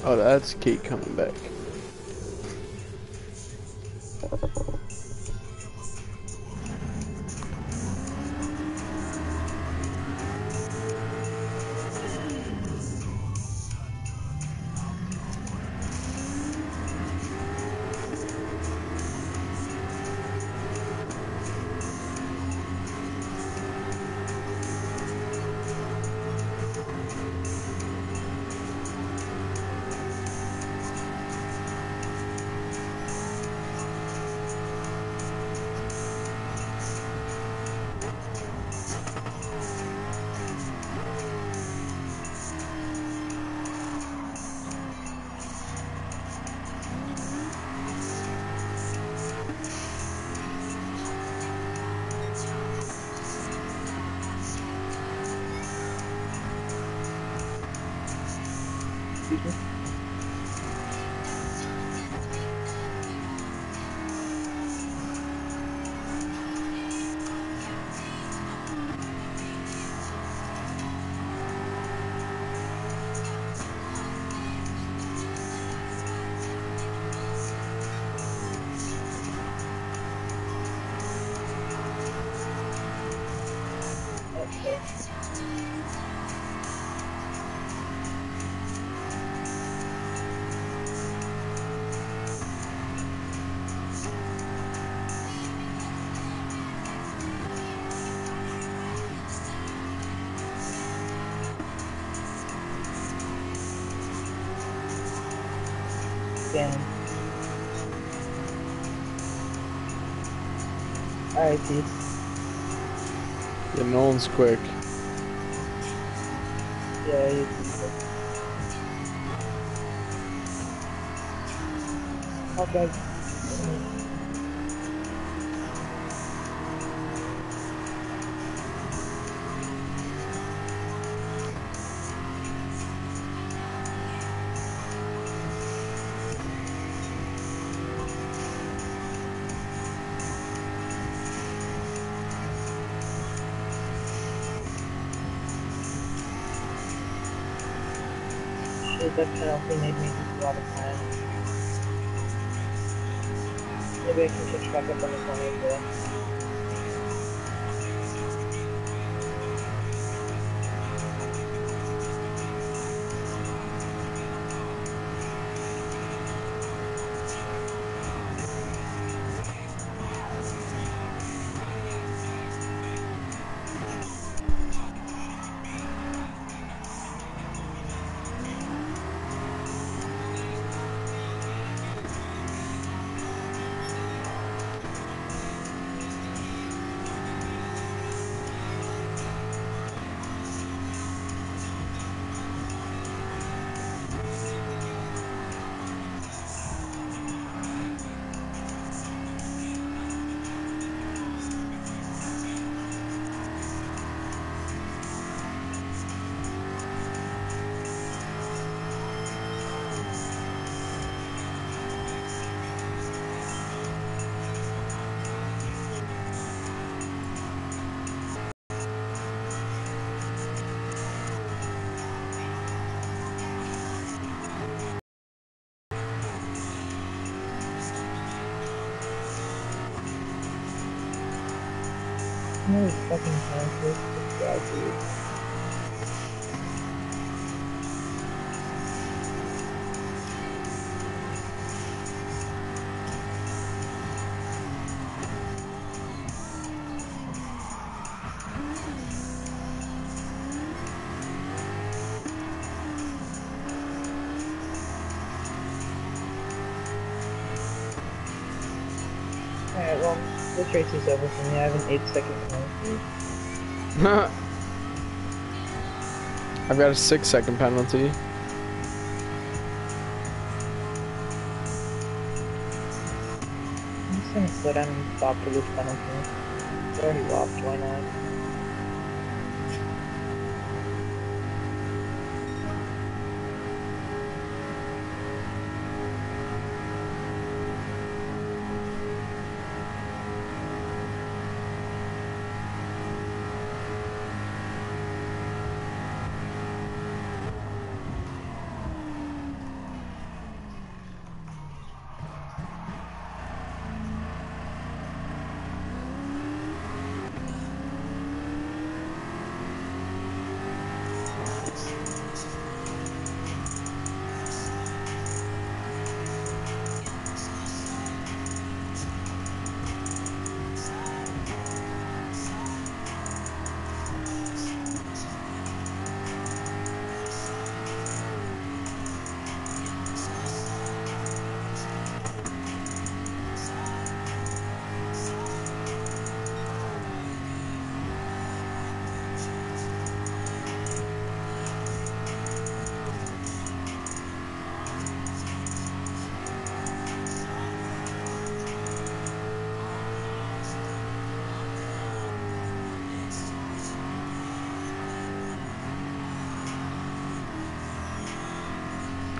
Oh, that's Kate coming back. Excuse me. Okay. Damn. Alright, peace. Yeah, Nolan's quick. Yeah, you can. Okay. Shit, that penalty made me lose a lot of time. Maybe I can catch back up on the corner as well. No fucking time for this guy, dude. well, this race is over for me. I have an 8-second penalty. I've got a 6-second penalty. I'm just gonna slow down and stop for this penalty. It's already lost, why not?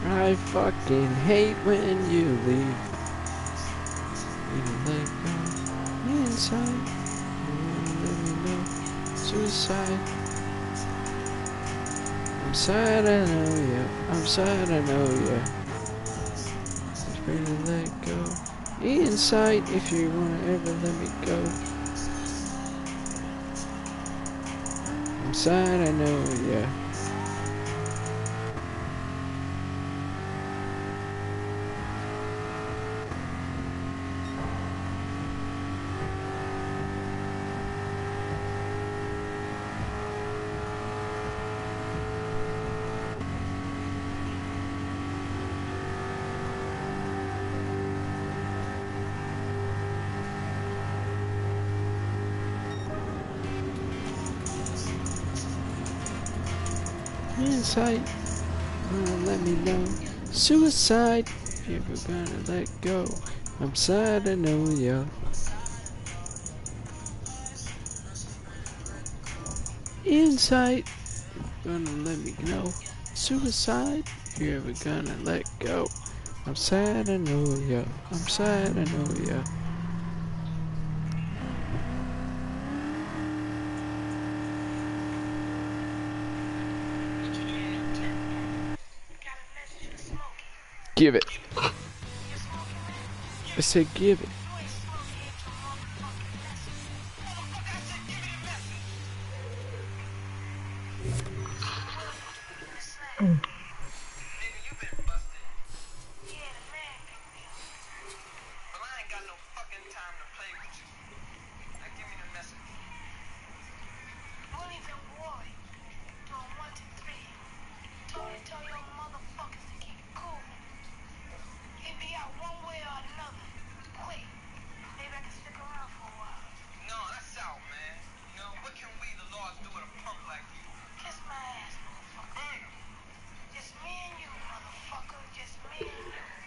I fucking hate when you leave. You let go inside. You let me know. Suicide. I'm sad, I know ya. I'm sad, I know ya. It's free to let go inside if you wanna ever let me go. I'm sad, I know ya. Inside, gonna let me know. Suicide, if you're ever gonna let go. I'm sad, I know ya. Inside, gonna let me know. Suicide, if you're ever gonna let go. I'm sad, I know ya. I'm sad, I know ya. Give it. I said give it.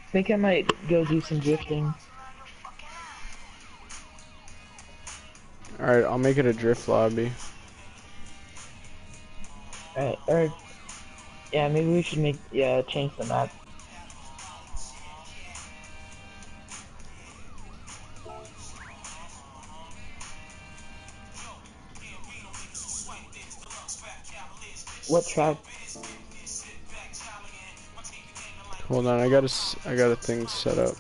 I think I might go do some drifting. Alright, I'll make it a drift lobby. Alright, or yeah, maybe we should change the map. What track? Hold on, I got a thing set up.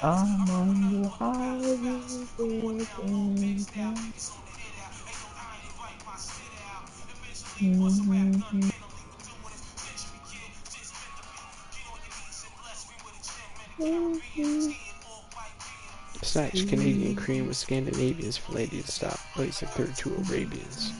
I'm on the highway working down. Snatch Canadian cream with Scandinavians for ladies. Stop. Place like 32 Arabians.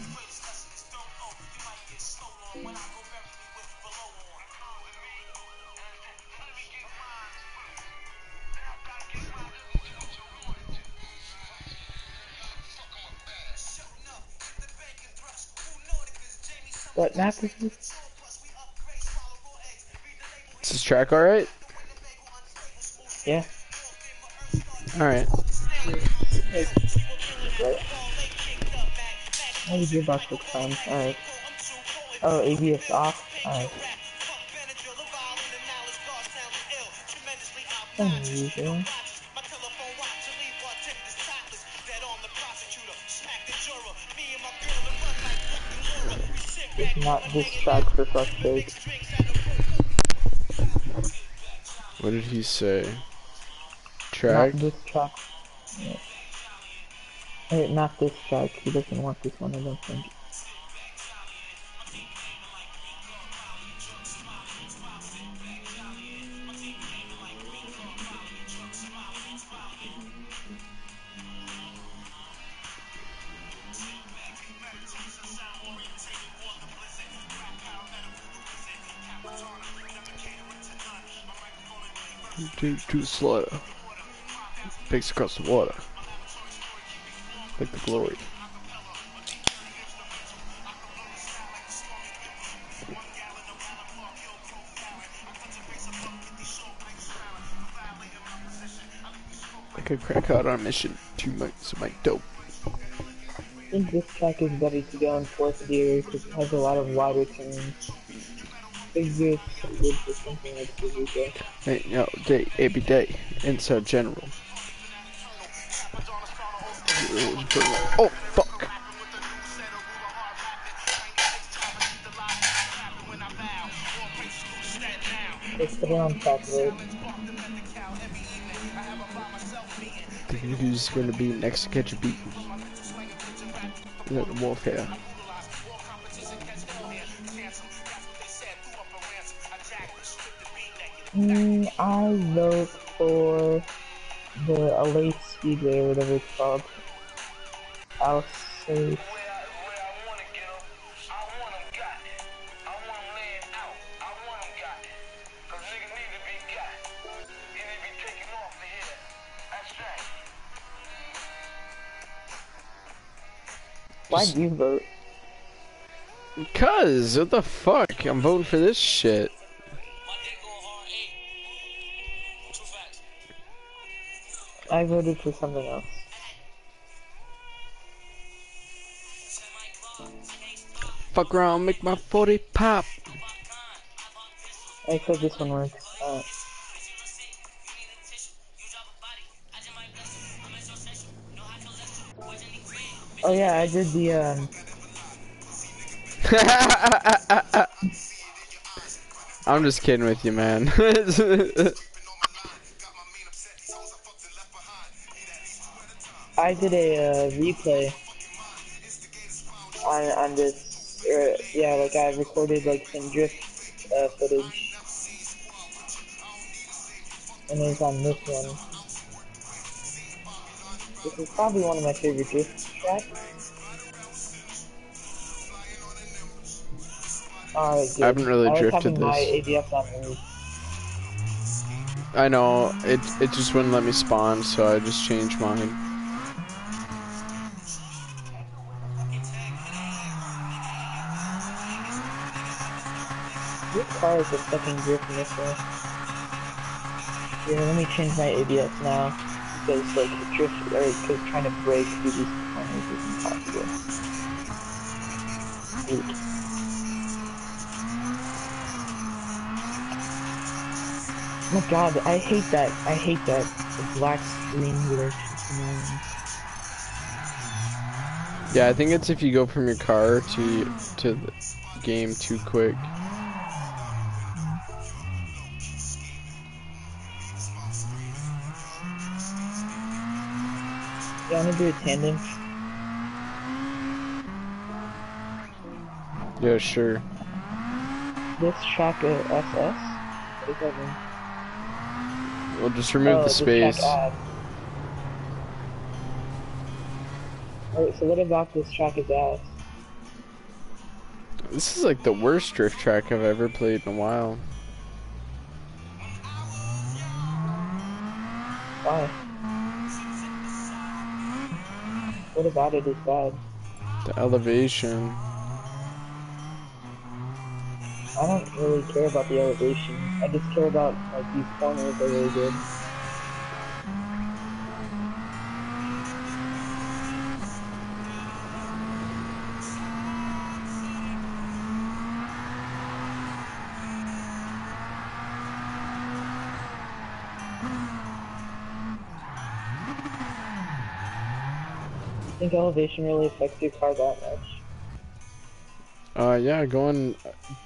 What map is this? Is this track alright? Yeah. Alright. Right. Oh, the gearbox looks fine. Alright. Oh, ABS off? Alright. Unusual. It's not this track for fuck's sake. What did he say? Not Track? this track. Yeah. Hey, not this track. He doesn't want this one, I don't think. To the slaughter. Pigs across the water. Like the glory. Like a crack out on a mission. 2 months of my dope. I think this track is better to go in fourth gear because it has a lot of wider turns. Big gear is good for something like Suzuka. Hey, yo, day, every day. Inside general. Oh, fuck. Let's put it on track road. Thinking who's gonna be next to catch a beat. Warfare. I vote for the LA Speedway or whatever it's called. I'll say. Why'd you vote? Cuz, what the fuck? I'm voting for this shit. I voted for something else. Fuck around, make my 40 pop. I said this one works. Oh yeah, I did the I'm just kidding with you, man. I did a replay on this, yeah, like I recorded like some drift footage, and it was on this one. This is probably one of my favorite drift tracks. Alright, good. I haven't really I like drifted having my this. ABS on move. I know, it just wouldn't let me spawn, so I just changed mine. This car is a fucking drift missile. Here, let me change my ABS now. Because, like, drift, or, because trying to brake through these corners is impossible. Dude. Oh my god, I hate that. I hate that. The black screen glitch. It's annoying. Yeah, I think it's if you go from your car to the game too quick. You wanna do a tandem? Yeah, sure. This track SS? What does that mean? We'll just remove the this space. track add. Alright, so what about this track is ass? This is like the worst drift track I've ever played in a while. Why? What about it is bad? The elevation. I don't really care about the elevation. I just care about, like, these corners are really good. I think elevation really affects your car that much. Yeah, going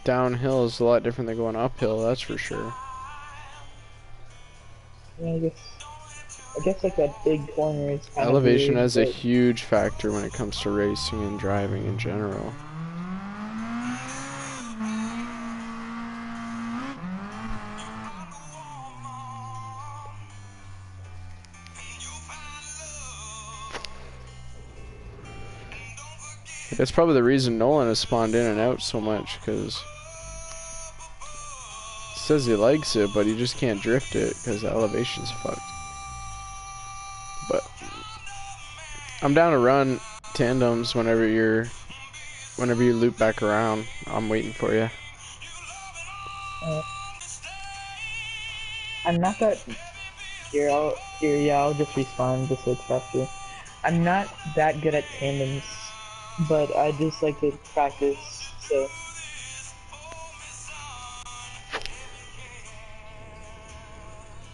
downhill is a lot different than going uphill, that's for sure. Yeah, I guess like that big corner is kind of Elevation weird, has a but huge factor when it comes to racing and driving in general. That's probably the reason Nolan has spawned in and out so much, because he says he likes it, but he just can't drift it because the elevation's fucked. But I'm down to run tandems whenever you loop back around. I'm waiting for you. I'm not that I'll just respawn just so it's faster. I'm not that good at tandems, but I just like to practice, so.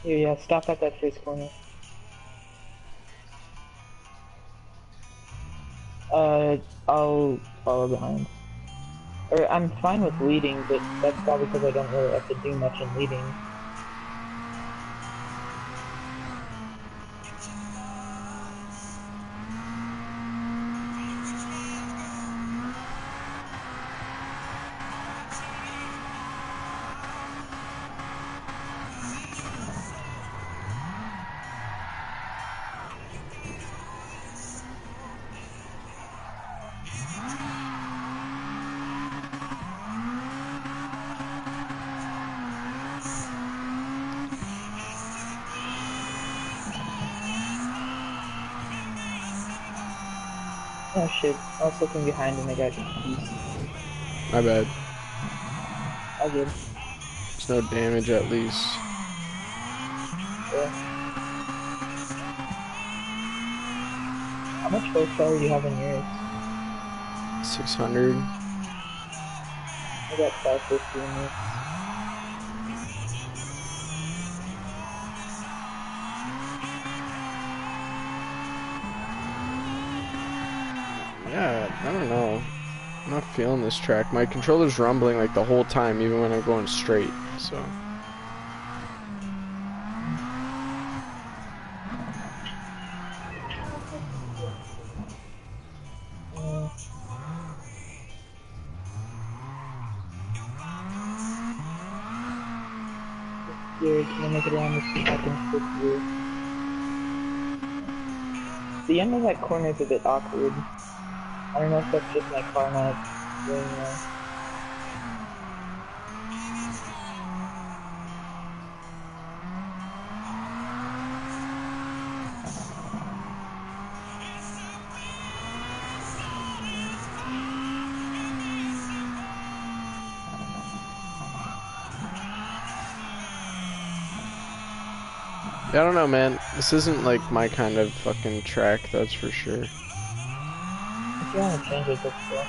Here, yeah, stop at that first corner. I'll follow behind. Or, I'm fine with leading, but that's probably because I don't really have to do much in leading. Oh shit, I was looking behind and I got confused. My bad. All good. There's no damage at least. Yeah. How much horsepower do you have in yours? 600. I got 550 in this. Yeah, I don't know. I'm not feeling this track. My controller's rumbling like the whole time, even when I'm going straight, so. Here, can I make it around this second flip through? The end of that corner is a bit awkward. I don't know if that's just my car not doing well. Yeah, I don't know, man. This isn't like my kind of fucking track, that's for sure. If you want to change it, that's cool.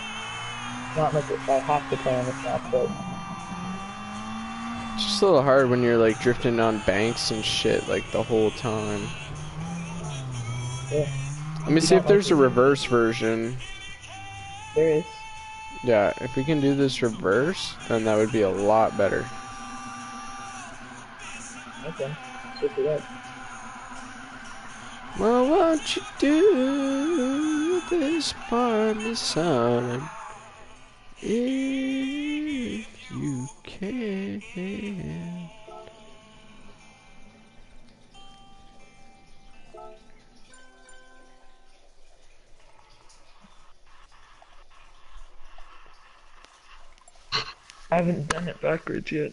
Not like I have to play on this map, but It's just a little hard when you're like drifting on banks and shit like the whole time. yeah. Let me see if there's a reverse version. There is. Yeah, if we can do this reverse, then that would be a lot better. Okay. Switch it up. Well, won't you do this for me, son? If you can. I haven't done it backwards yet.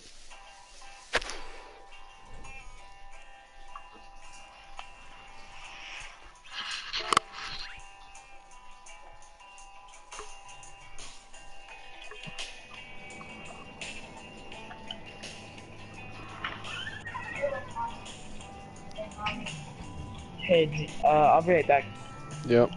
Hey, I'll be right back. Yep.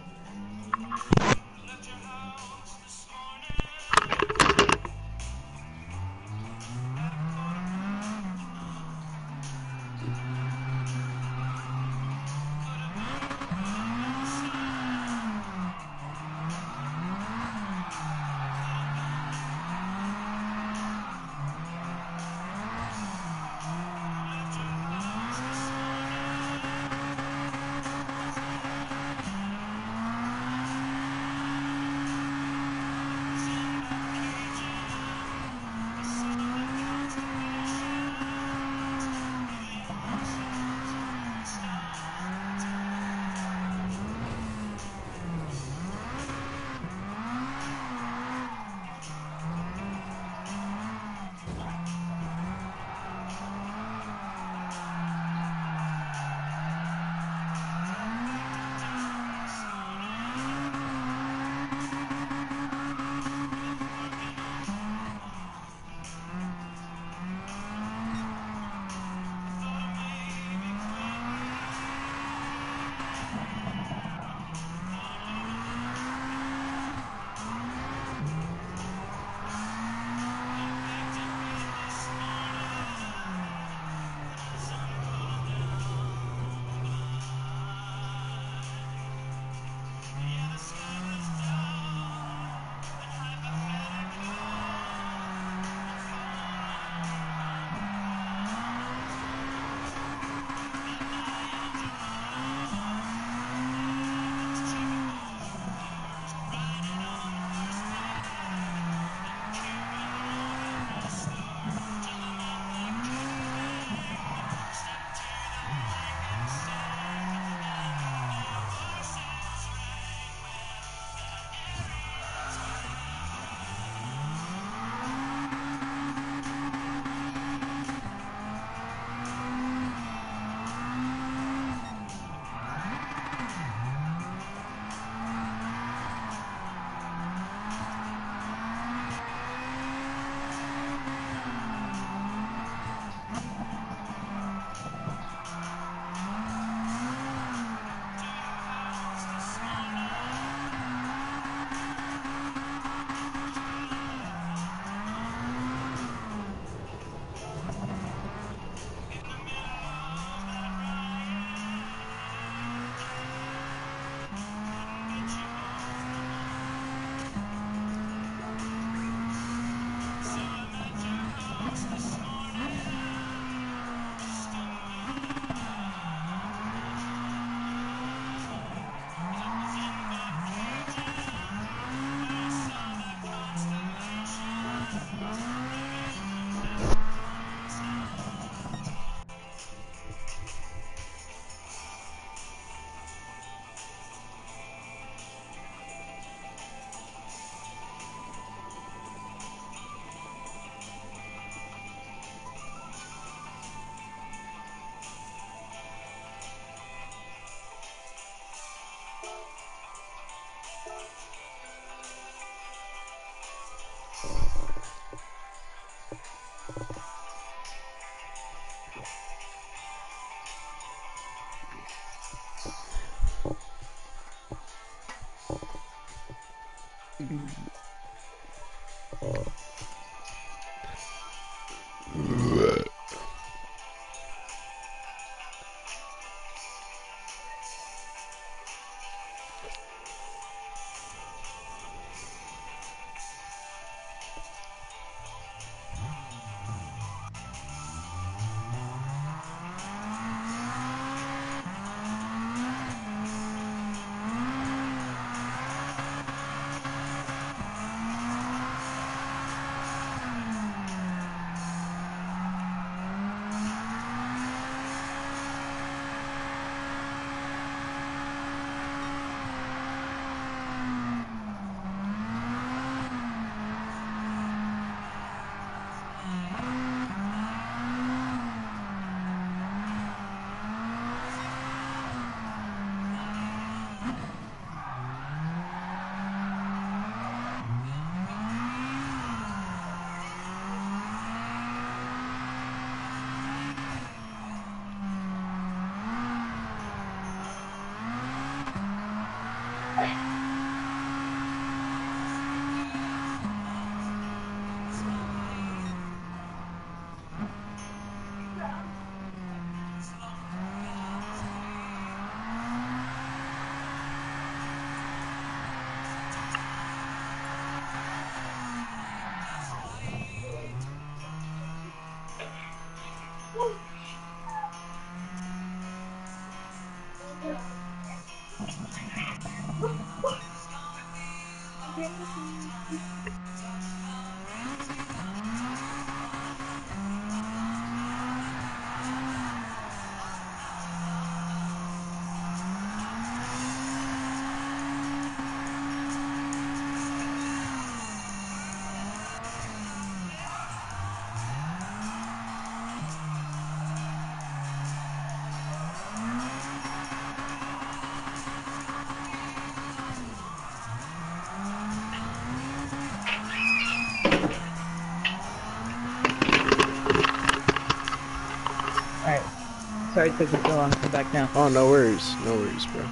Sorry it took me so long to come back now. Oh, no worries, bro.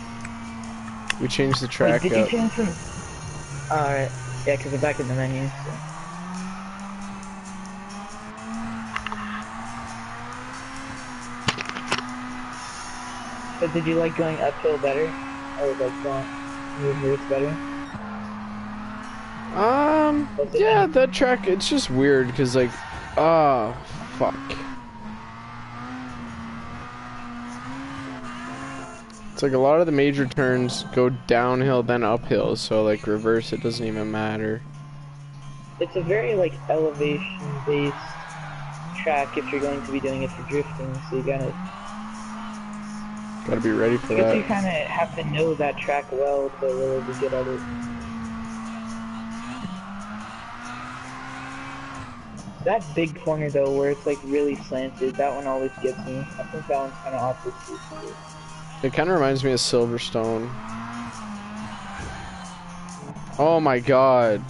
We changed the Wait, track did you up. change from... Alright. Yeah, because I'm back in the menu, so... So did you like going uphill better? Or like going reverse better? Yeah, that track, it's just weird, because, like, oh, fuck. It's like a lot of the major turns go downhill, then uphill, so, like, reverse, it doesn't even matter. It's a very, like, elevation-based track if you're going to be doing it for drifting, so you gotta Gotta be ready for I guess that. you kind of have to know that track well to really be good at it. That big corner though, where it's like really slanted, that one always gets me. I think that one's kind of awkward too. It kind of reminds me of Silverstone. Oh my god.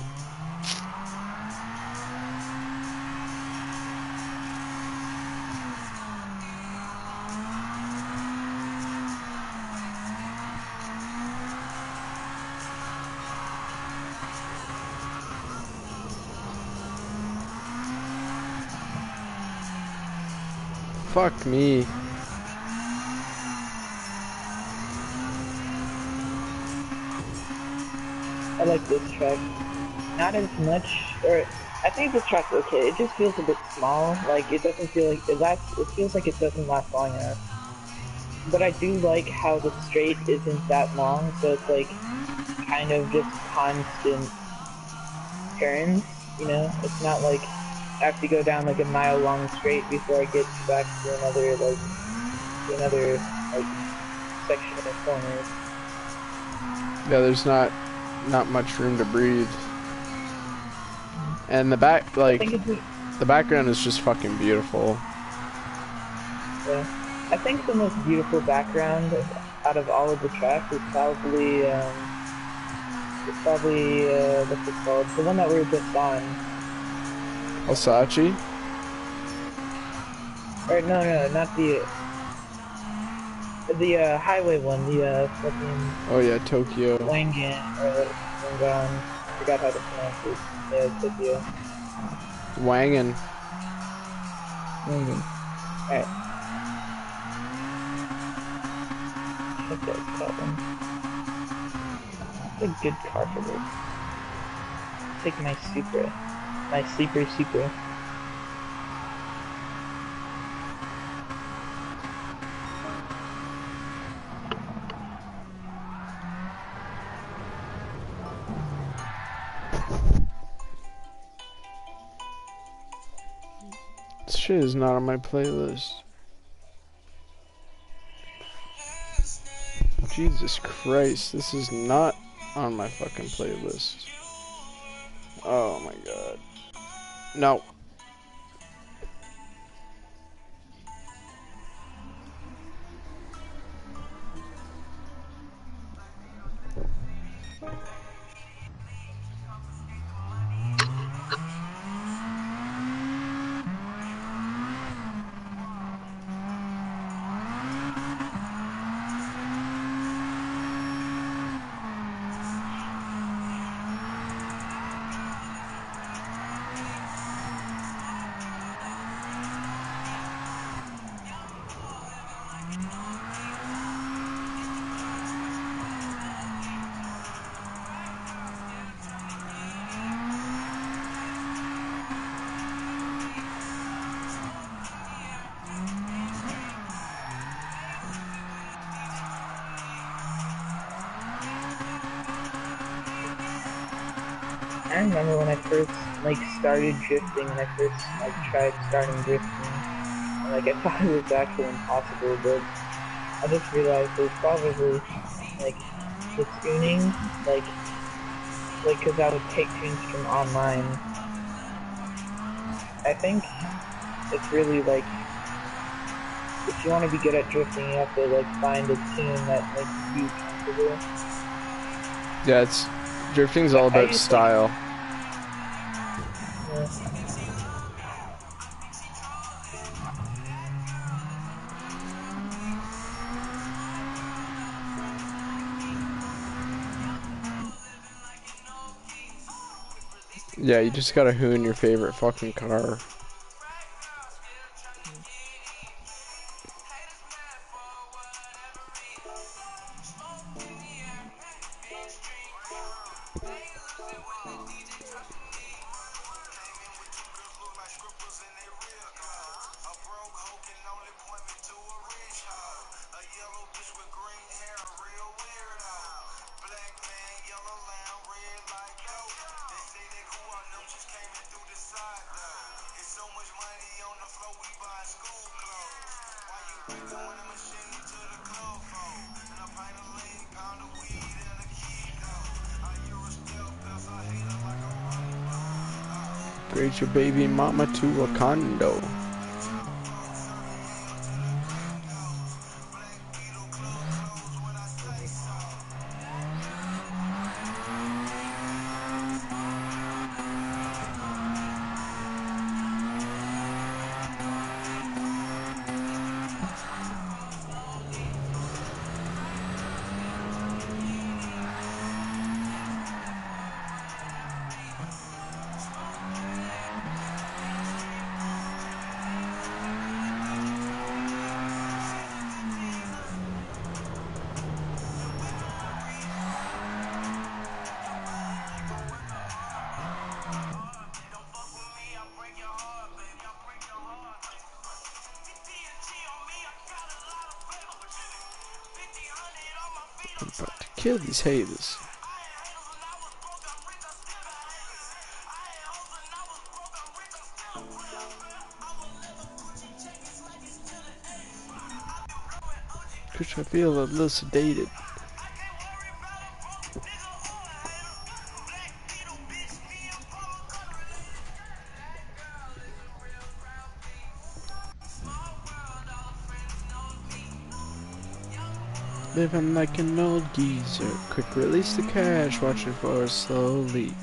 Fuck me. I like this track. Not as much, or I think this track's okay. It just feels a bit small. Like it doesn't feel like it lasts. It feels like it doesn't last long enough. But I do like how the straight isn't that long, so it's like kind of just constant turns. You know, it's not like I have to go down like a mile long straight before I get back to another section of corners. Yeah, there's not much room to breathe. And the back, like, the background is just fucking beautiful. Yeah. I think the most beautiful background out of all of the tracks is probably, what's it called? The one that we were just on. Alsace? Or, no, not the highway one, the, fucking... Oh yeah, Tokyo. Wangan, or Wangan. I forgot how to pronounce it. Yeah, Tokyo. Wangan. Wangan. Alright. Check that one. It's a good car for this. Take my Supra. My sleeper Supra. This shit is not on my playlist. Jesus Christ, this is not on my fucking playlist. Oh my god. No. I remember when I first, like, started drifting, and I first, like, tried starting drifting, and, like, I thought it was actually impossible, but I just realized it was probably, like, the tuning, like, cause I would take tunes from online. I think it's really, like, if you want to be good at drifting, you have to, like, find a tune that makes you comfortable. Yeah, drifting's all about style. Yeah, you just gotta hoon your favorite fucking car. Grade your baby mama to a condo. I'm about to kill these haters. Cause I feel a little sedated. Living like an old geezer. Quick release the cash, watching for a slow leak.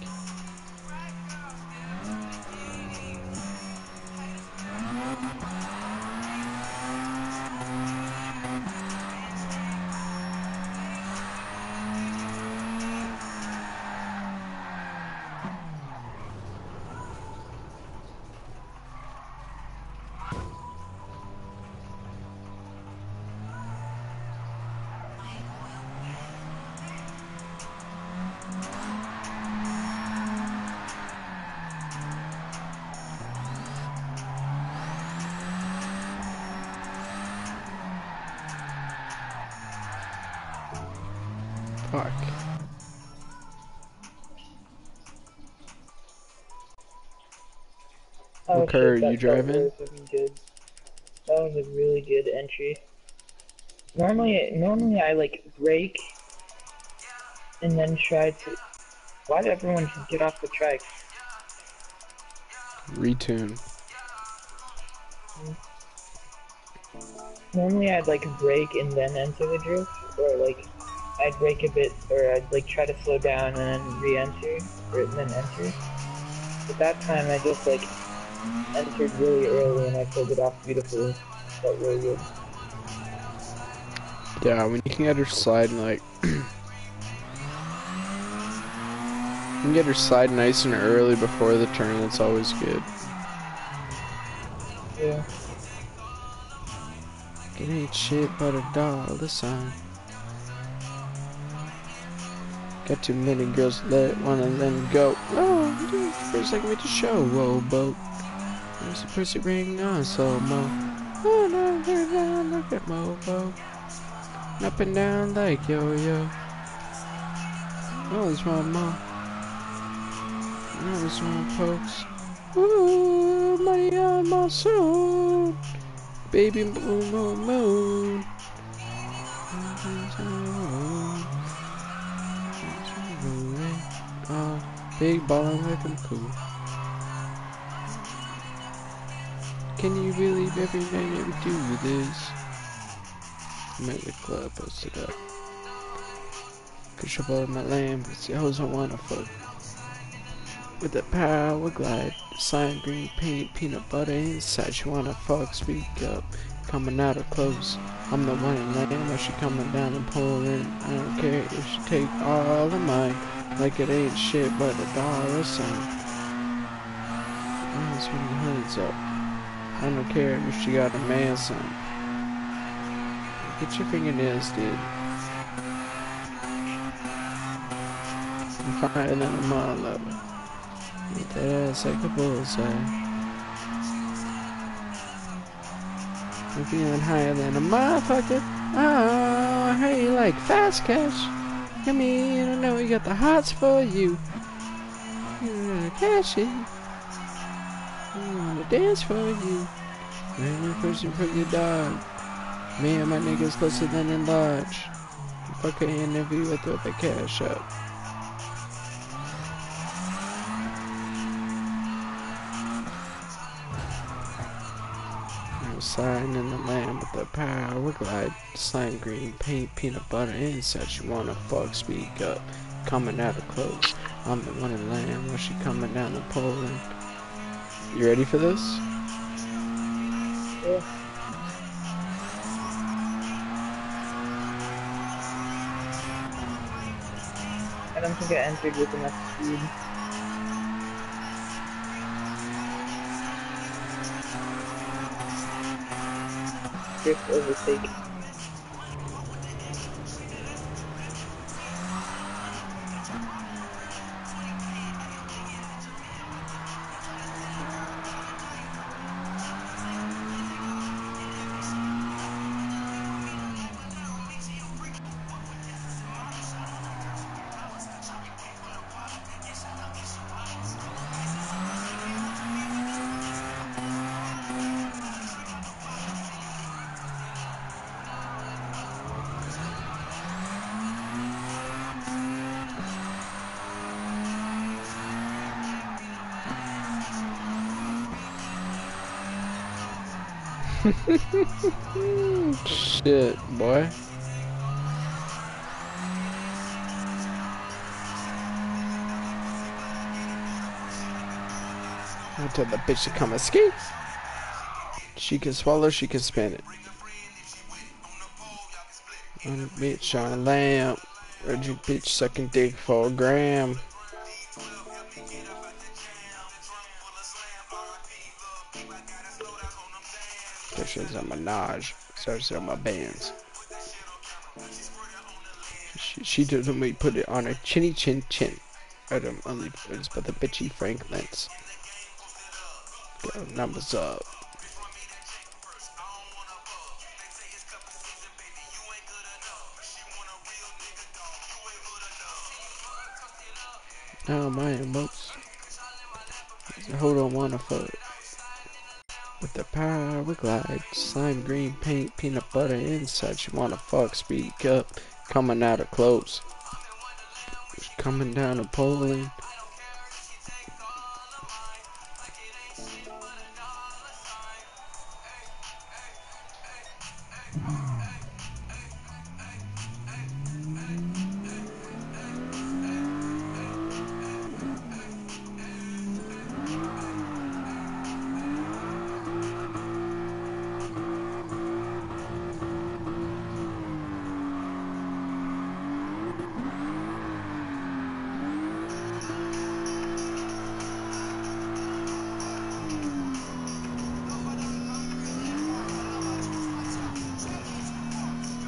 Fuck. Oh What car are shit, you that felt driving? really fucking good. That was a really good entry. Normally I like brake and then try to. Why did everyone just get off the track? Retune. Normally I'd like brake and then enter the drift, or like I'd brake a bit, or I'd like try to slow down and then re-enter, or then enter. But that time I just like entered really early and I pulled it off beautifully. Felt really good. Yeah, when you can get her slide like you can get her slide nice and early before the turn, that's always good. Yeah. It ain't shit but a dollar sign. Got too many girls to let one of them go. Oh, dude, first like me to show. Whoa, boat. There's a pussy ring on so mo. Oh no, they're down like a mofo. Up and down like yo yo. Oh, there's one more. Oh, there's one pokes. Ooh, money on my soul. Baby moon, moon, moon. Oh, big ballin' like I'm cool. Can you believe every night that we do this? I'm at the club, posted up. Control my land, but the hoes I wanna fuck. With the power glide, slime green paint, peanut butter inside. She wanna fuck, speak up, coming out of clothes. I'm the one in land, but she coming down and pulling. I don't care if she take all of mine, like it ain't shit but a dollar sign. That's when the hood's up. I don't care if she got a man son. Get your fingernails did. I'm higher than a mother. With that ass like a bullseye. I'm feeling higher than a motherfucker. Oh, I heard you like fast cash. Come in, I know we got the hots for you. You wanna cash in. I wanna dance for you. I'm pushing for your dog. Me and my niggas closer than in Lodge. Fuck an interview with the cash up. I'm sliding in the land with the power glide. Slime green paint, peanut butter and such. You wanna fuck, speak up. Coming out of clothes. I'm the one in land when she coming down the Poland. You ready for this? Yeah. I don't think I entered with enough speed. Drift overtake. Shit, boy. I tell the bitch to come and ski. She can swallow, she can spin it. I'm a bitch on a lamp. Heard you bitch sucking dick for a gram. This on my Naj. Starts on my bands. She told me put it on her chinny chin chin. I don't only words but the bitchy Franklins. Go numbers up. Now my emotes. Hold on, wanna fuck. With the power glide, slime green paint, peanut butter and such. You wanna fuck, speak up. Coming out of clothes. Coming down to Poland.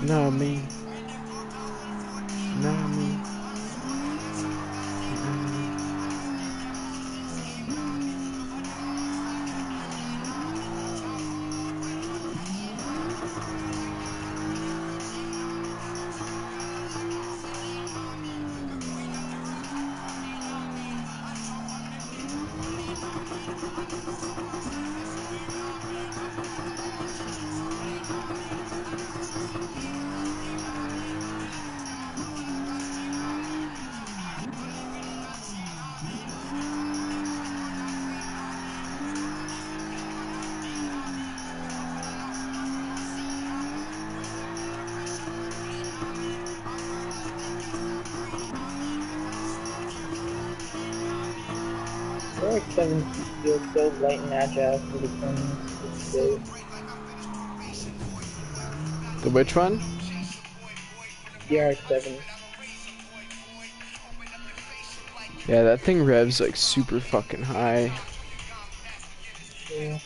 Know what I mean? Know what I mean? RX-7 feels so light and agile for the turns. It's great. The which one? The RX-7. Yeah, that thing revs like super fucking high. Yeah.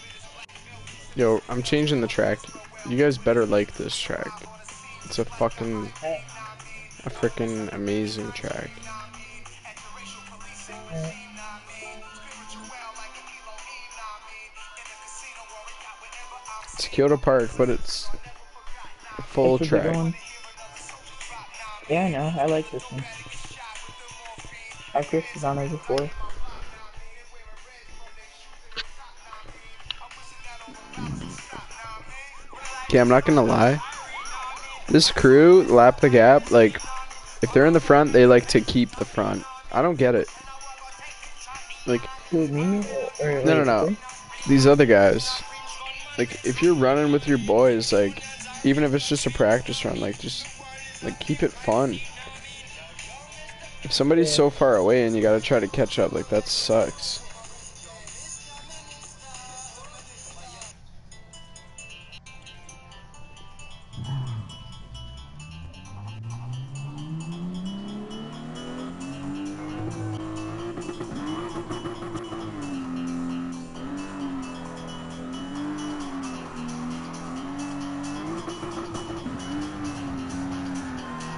Yo, I'm changing the track. You guys better like this track. It's a freaking amazing track. It's Kyoto Park, but it's a full It's a bigger track. one. Yeah, I know. I like this one. I've drifted on it before. Okay, I'm not gonna lie. This crew, Lap the Gap, like, if they're in the front, they like to keep the front. I don't get it. Like, Who, me? Or no, no, like, no. who? These other guys. Like, if you're running with your boys, like, even if it's just a practice run, like, just, like, keep it fun. If somebody's Yeah. so far away and you gotta try to catch up, like, that sucks.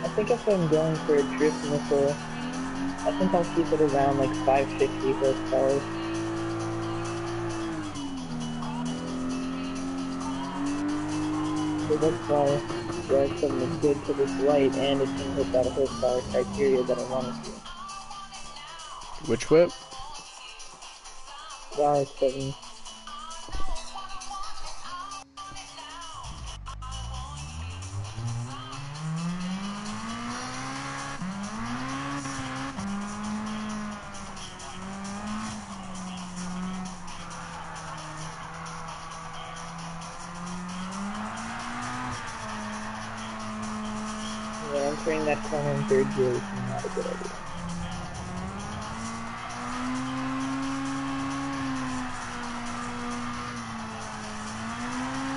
I think if I'm going for a drift missile, I think I'll keep it around like 550 horsepower. So that's why something is good because it's light and it can hit that horsepower criteria that I want it to. Which whip? Wow, 7. Yeah, entering that corner in third gear is not a good idea.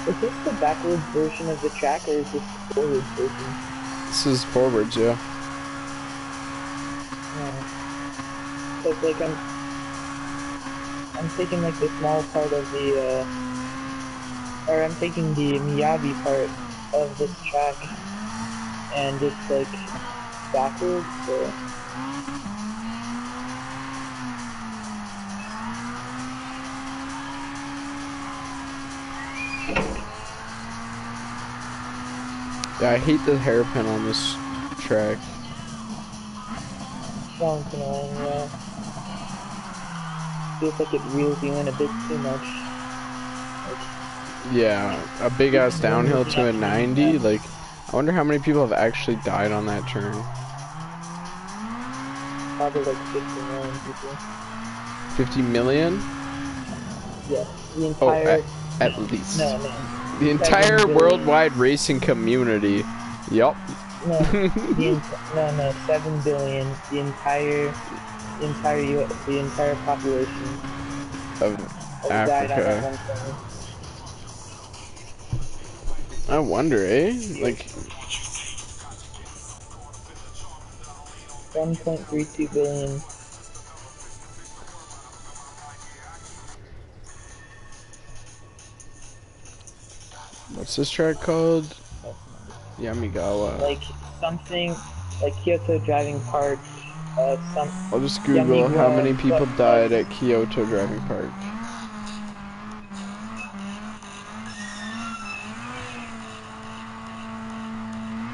Is this the backwards version of the track, or is this the forwards version? This is forwards, yeah. Cause like I'm taking like the small part of the, or I'm taking the Miyabi part of this track, and it's like backwards, so. Yeah, I hate the hairpin on this track. Sounds annoying, yeah. Feels like it reels you in a bit too much. Yeah, a big ass downhill to a 90. Like, I wonder how many people have actually died on that turn. Probably like 50 million people. 50 million? Yeah, the Oh, entire... at least. No. The entire 7 billion. worldwide racing community. Yup. No, 7 billion. The entire population Of died on that Africa. one corner. I wonder, eh? Like, 1.32 billion. what's this track called? Yamigawa. Like something like Kyoto Driving Park. I'll just Google how many people died at Kyoto Driving Park.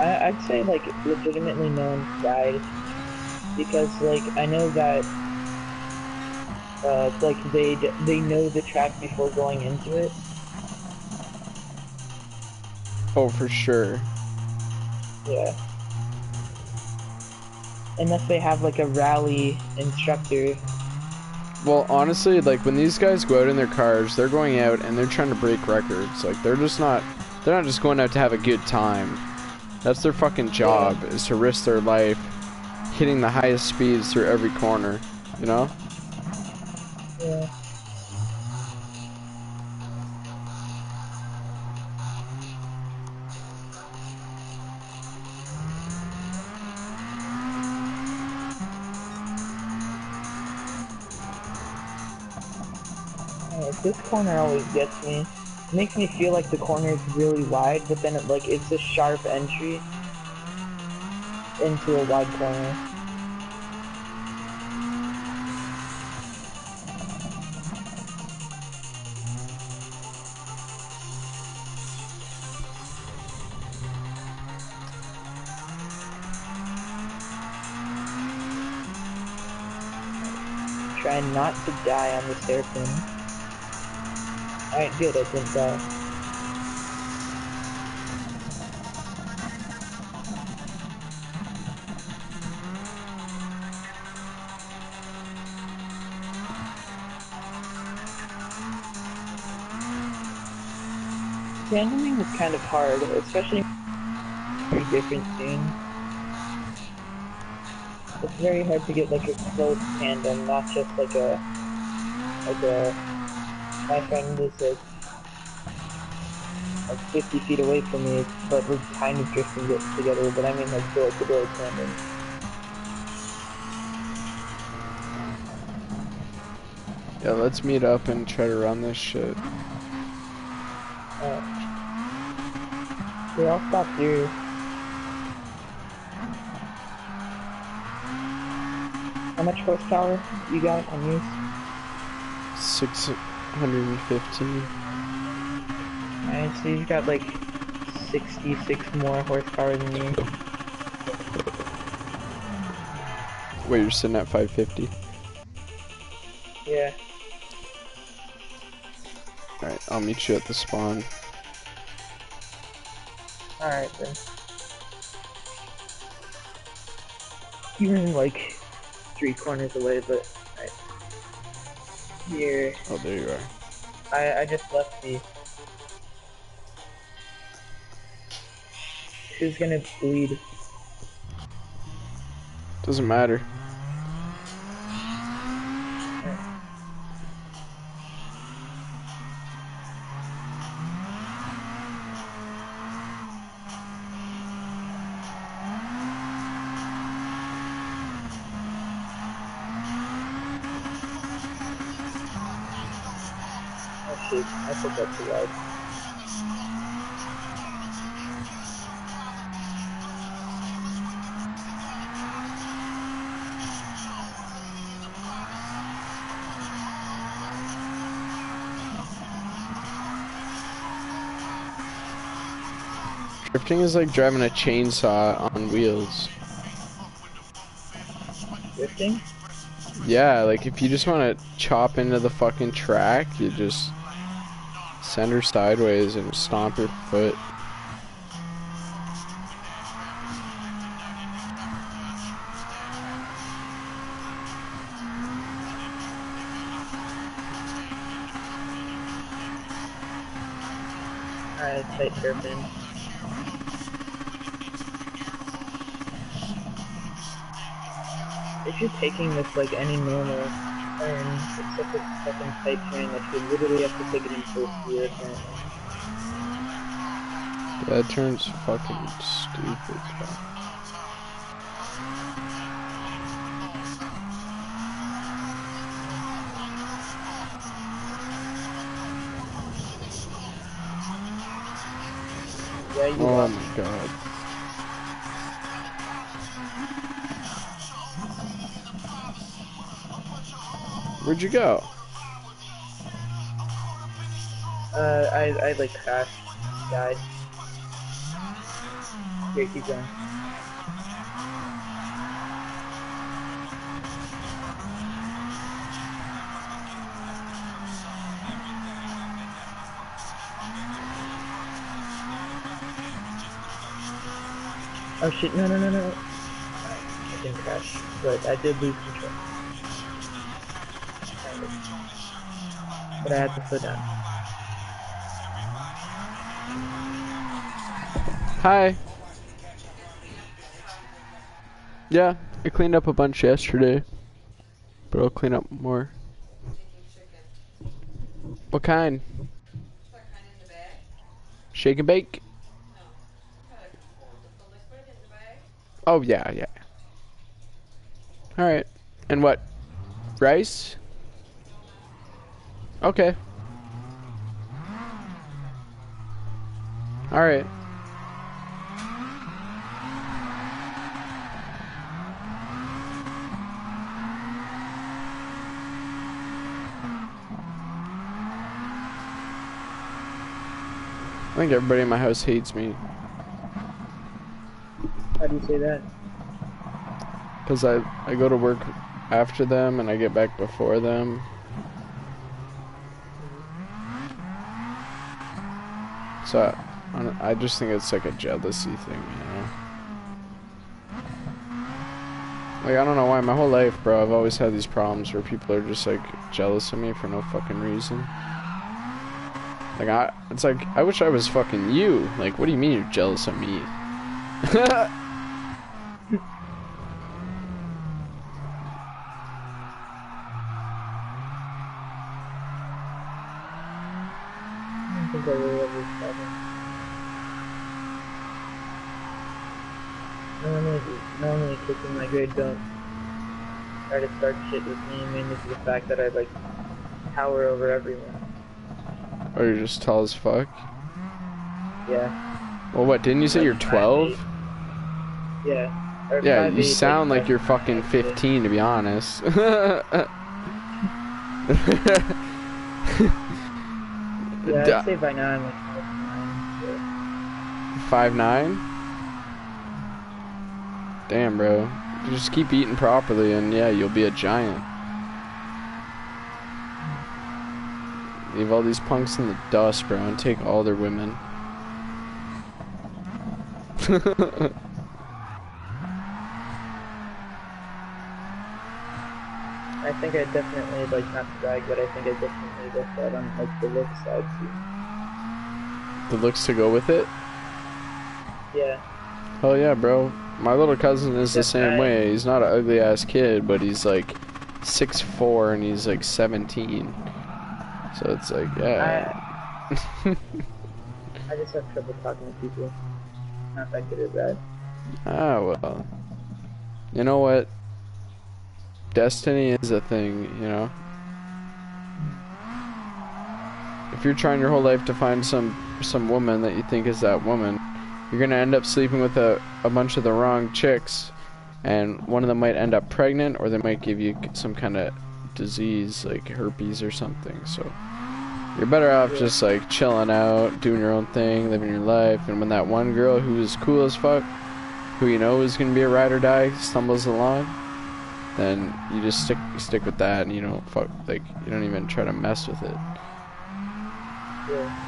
I'd say like legitimately no one died because like I know that like they know the track before going into it. Oh, for sure. Yeah. Unless they have like a rally instructor. Well, honestly, like when these guys go out in their cars, they're going out and they're trying to break records. Like they're not just going out to have a good time. That's their fucking job, is to risk their life hitting the highest speeds through every corner, you know? Yeah. This corner always gets me. It makes me feel like the corner is really wide, but then it's a sharp entry into a wide corner. Try not to die on this hairpin. Alright, good, I didn't die. Tandening is kind of hard, especially in different scenes. It's very hard to get like a close tandem, not just like a my friend is like 50 feet away from me, but we're kind of drifting it together, but I mean like door to door tandem. Yeah, let's meet up and try to run this shit. Here, I'll stop here. How much horsepower you got on yours? 615. Alright, so you've got like 66 more horsepower than me. Wait, you're sitting at 550? Yeah. Alright, I'll meet you at the spawn. Alright then. You're in like 3 corners away, but alright. Here. Oh, there you are. I just left the... Who's gonna bleed? Doesn't matter. Oh shit, I took that too wide. Drifting is like driving a chainsaw on wheels. Drifting? Yeah, like if you just want to chop into the fucking track, you just send her sideways and stomp her foot. Alright, tight hairpin. If you're taking this like any normal turn, it's such a fucking tight turn that you literally have to take it in first gear apparently. That turn's fucking stupid. Yeah, you Oh lost. my god. Where'd you go? I like crashed, died. Here, keep going. Oh shit, no. Alright, I didn't crash, but I did lose control. But I had to slow down. Hi. Yeah, I cleaned up a bunch yesterday, but I'll clean up more. What kind? Shake and bake? Oh yeah. Alright. And what? Rice? Okay. Alright. I think everybody in my house hates me. How do you say that? Because I go to work after them and I get back before them. So I just think it's like a jealousy thing, you know? Like, I don't know why, my whole life, bro, I've always had these problems where people are just like jealous of me for no fucking reason. Like, it's like, I wish I was fucking you. Like, what do you mean you're jealous of me? I think I really love this problem. Normally kids in my grade don't try to start shit with me, mainly for the fact that I like tower over everyone. Or you're just tall as fuck? Yeah. Well, what, didn't you say you're 12? Yeah. Or Yeah, 5'8", you sound like you're 5'9", fucking 15, to be honest. Yeah, I'd say by now I'm like 5'9". 5'9"? Damn, bro. You just keep eating properly and yeah, you'll be a giant. Leave all these punks in the dust, bro, and take all their women. I think I definitely, like, not to brag, but I think I definitely look that on, like, the look side, too. The looks to go with it? Yeah. Oh yeah, bro. My little cousin is the same way. He's not an ugly ass kid, but he's like 6'4" and he's like 17. So it's like, yeah. I just have trouble talking to people. Not that good or bad. Ah, well. You know what? Destiny is a thing, you know? If you're trying your whole life to find some woman that you think is that woman, you're gonna end up sleeping with a bunch of the wrong chicks, and one of them might end up pregnant, or they might give you some kind of disease, like herpes or something, so you're better off just like chilling out, doing your own thing, living your life, and when that one girl who is cool as fuck, who you know is gonna be a ride or die, stumbles along, then you just stick with that, and you don't you don't even try to mess with it. Yeah.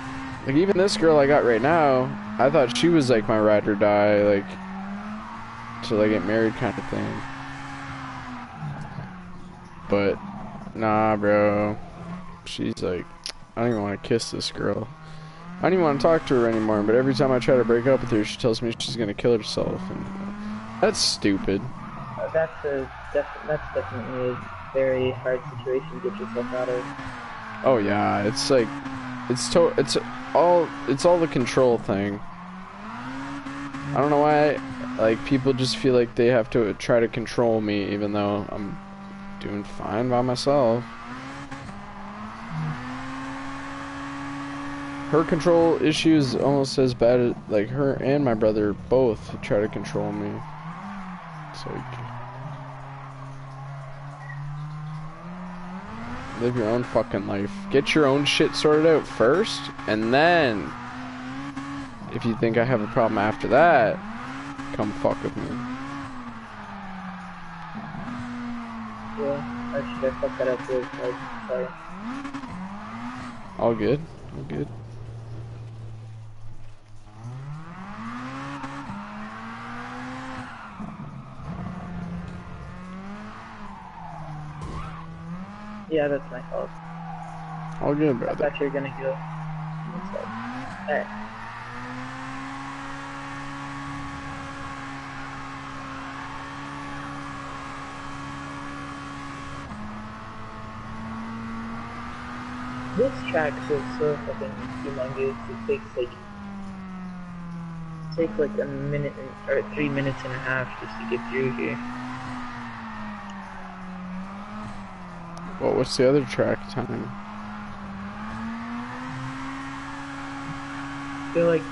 Like, even this girl I got right now, I thought she was like my ride or die, like, till I get married kind of thing. But, nah, bro. She's like, I don't even want to kiss this girl. I don't even want to talk to her anymore, but every time I try to break up with her, she tells me she's gonna kill herself, and that's stupid. That's definitely a very hard situation to get yourself out of. Oh yeah, it's like, it's all the control thing. I don't know why, like, people just feel like they have to try to control me, even though I'm doing fine by myself. Her control issues almost as bad as, like, her and my brother both try to control me. It's like, live your own fucking life. Get your own shit sorted out first, and then, if you think I have a problem after that, come fuck with me. Yeah, actually I fucked that up real quick. Sorry. All good. All good. Yeah, that's my fault. All good, I brother. thought you were gonna go. Alright. This track is so fucking humongous. It takes like a minute or 3 minutes and a half just to get through here. Well, what's the other track time? I feel like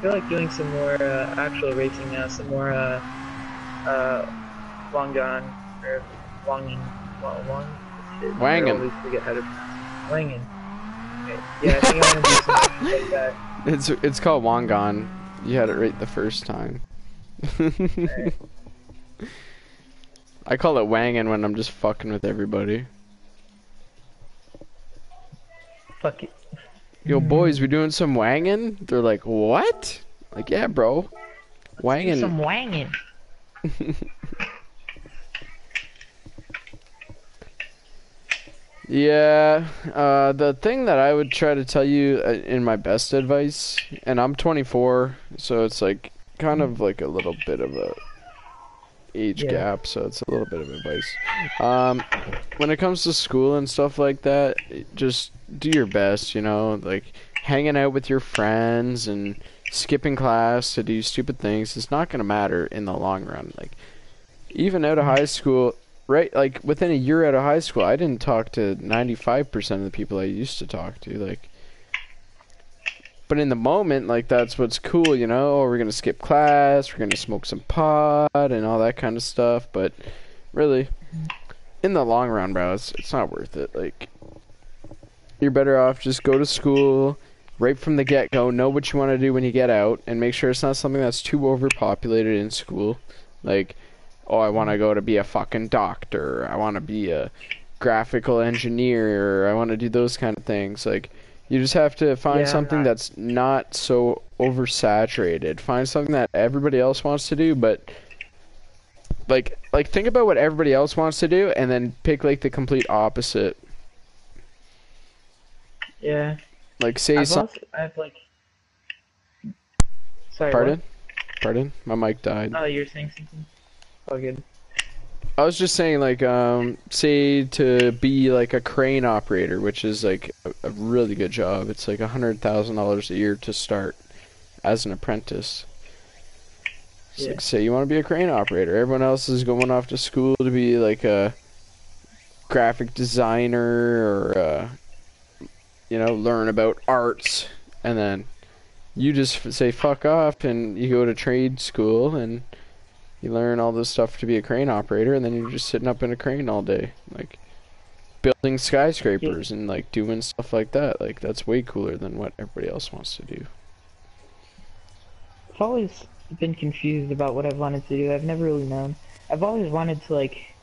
feel like doing some more actual racing now. Some more Wangan or Wanging, Wang. Shit, I Wangan. always forget how to pronounce it. Wangan. Okay. Yeah, I think I want to do something like that. It's called Wangan. You had it right the first time. Alright. I call it Wangan when I'm just fucking with everybody. Fuck it. Yo, boys, we doing some wangin'? They're like, what? Like, yeah, bro. Wangin'. Some wanging. Yeah, the thing that I would try to tell you in my best advice, and I'm 24, so it's like kind of like a little bit of a age gap, so it's a little bit of advice. When it comes to school and stuff like that, just do your best, you know, like hanging out with your friends and skipping class to do stupid things. It's not gonna matter in the long run. Like, even out of high school. Right, like, within a year out of high school, I didn't talk to 95% of the people I used to talk to, like, but in the moment, like, that's what's cool, you know, we're gonna skip class, we're gonna smoke some pot, and all that kind of stuff, but, really, in the long run, bro, it's not worth it, like, you're better off just go to school, right from the get-go, know what you want to do when you get out, and make sure it's not something that's too overpopulated in school, like, oh, I want to go to be a fucking doctor, I want to be a graphical engineer, I want to do those kind of things. Like, you just have to find something that's not so oversaturated. Find something that everybody else wants to do, but like think about what everybody else wants to do, and then pick like the complete opposite. Yeah. Like, say something. I've like. Sorry. Pardon? What? Pardon? My mic died. Oh, you were saying something. Oh, good. I was just saying, like, say to be like a crane operator, which is like a really good job. It's like $100,000 a year to start as an apprentice. It's like, say you want to be a crane operator. Everyone else is going off to school to be like a graphic designer or, you know, learn about arts. And then you just say fuck off and you go to trade school and you learn all this stuff to be a crane operator, and then you're just sitting up in a crane all day, like building skyscrapers and like doing stuff like that. Like, that's way cooler than what everybody else wants to do. I've always been confused about what I've wanted to do. I've never really known. I've always wanted to like.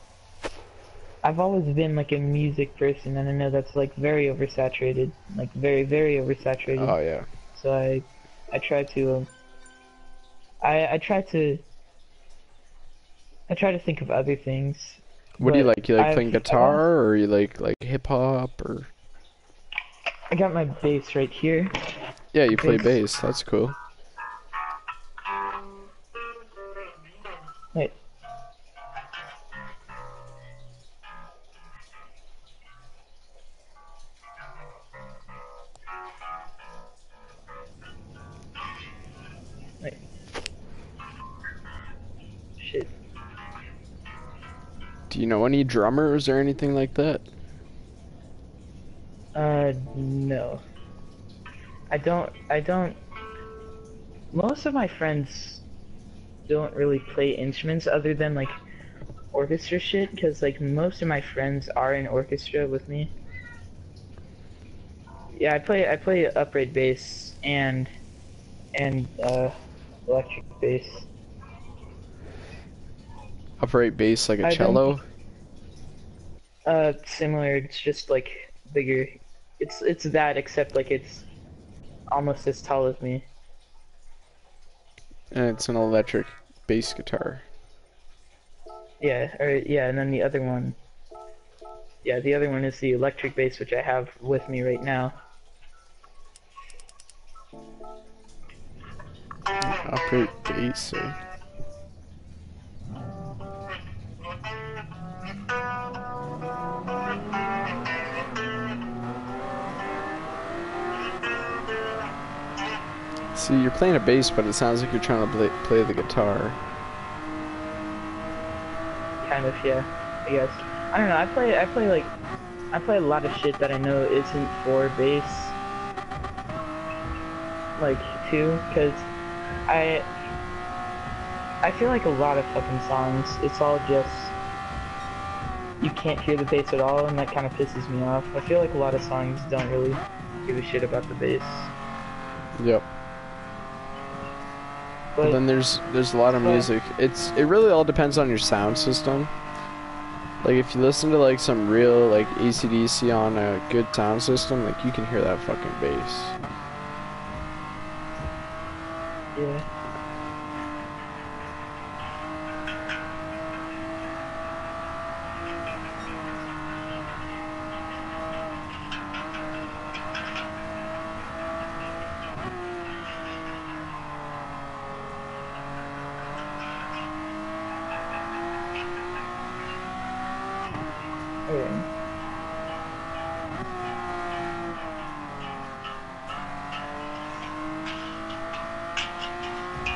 I've always been like a music person, and I know that's like very oversaturated, like very, very oversaturated. Oh yeah. So I try to. I try to think of other things. What do you like? You like playing I've guitar, or you like hip hop, or? I got my bass right here. Yeah, you play bass. That's cool. Wait. Wait. Shit. Do you know any drummers or anything like that? No. I don't. Most of my friends don't really play instruments other than like orchestra shit, because like most of my friends are in orchestra with me. Yeah, I play upright bass and electric bass. Upright bass, like a cello? Similar. It's just like bigger. It's that, except like it's almost as tall as me. And it's an electric bass guitar. Yeah, and then the other one. Yeah, the other one is the electric bass, which I have with me right now. Upright bass, eh? See, you're playing a bass, but it sounds like you're trying to play the guitar. Kind of, yeah. I guess. I don't know. I play a lot of shit that I know isn't for bass. Like, too, because I feel like a lot of fucking songs, it's all just, you can't hear the bass at all, and that kind of pisses me off. I feel like a lot of songs don't really give a shit about the bass. Yep. But then there's a lot of music. It really all depends on your sound system. Like if you listen to like some real like AC/DC on a good sound system, like you can hear that fucking bass. Yeah.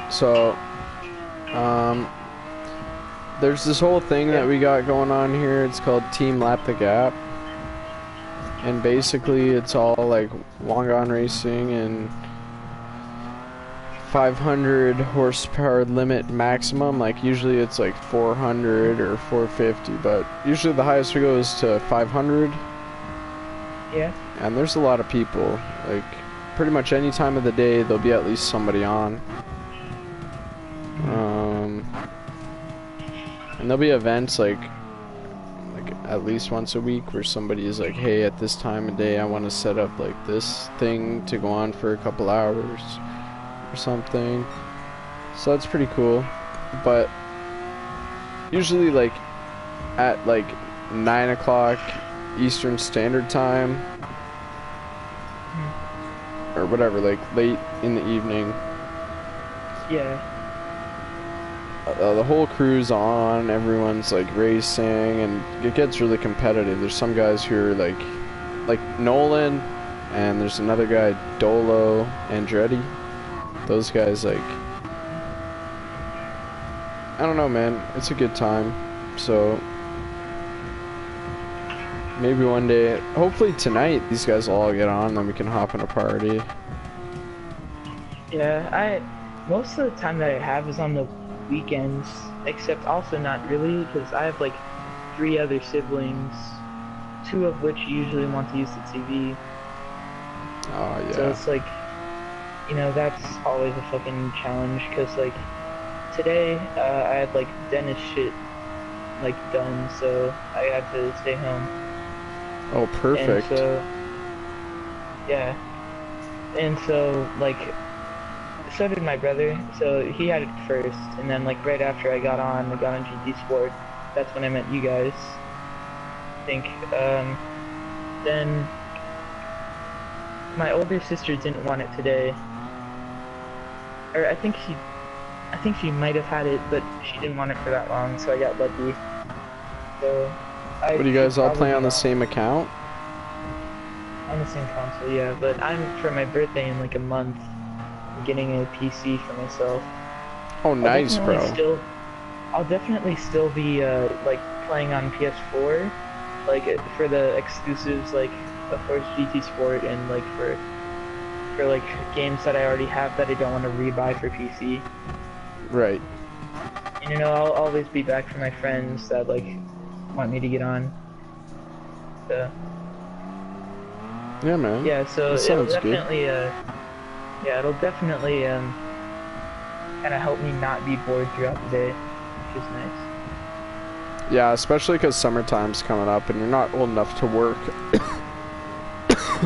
So, there's this whole thing that we got going on here. It's called Team Lap the Gap. And basically it's all like Wangan racing and 500 horsepower limit maximum. Like usually it's like 400 or 450, but usually the highest we go is to 500. Yeah. And there's a lot of people. Like pretty much any time of the day there'll be at least somebody on. And there'll be events like at least once a week where somebody is like, hey, at this time of day I want to set up like this thing to go on for a couple hours or something. So that's pretty cool. But usually like at like 9 o'clock Eastern Standard Time or whatever, like late in the evening. Yeah. The whole crew's on, everyone's like racing, and it gets really competitive. There's some guys who are like Nolan, and there's another guy, Dolo Andretti. Those guys, like, I don't know, man, it's a good time. So maybe one day, hopefully tonight, these guys will all get on, then we can hop in a party. Yeah, most of the time that I have is on the weekends, except also not really, because I have like 3 other siblings, 2 of which usually want to use the TV. Oh yeah. So it's like, you know, that's always a fucking challenge, because like today I had like dentist shit like done, so I had to stay home. Oh, perfect. And so, yeah, and so like, so did my brother, so he had it first, and then like right after I got on GT Sport, that's when I met you guys, I think. Then my older sister didn't want it today, or I think she might have had it, but she didn't want it for that long, so I got lucky. So What, do you guys all play on the same account? On the same console, yeah, but I'm, for my birthday in like a month, getting a PC for myself. Oh, nice, bro. I'll definitely still be like playing on PS4, like for the exclusives, like of course GT Sport, and like for like games that I already have that I don't want to rebuy for PC. Right. And you know, I'll always be back for my friends that like want me to get on. So yeah, man. Yeah, so it'll definitely it'll definitely kind of help me not be bored throughout the day, which is nice. Yeah, especially because summertime's coming up and you're not old enough to work.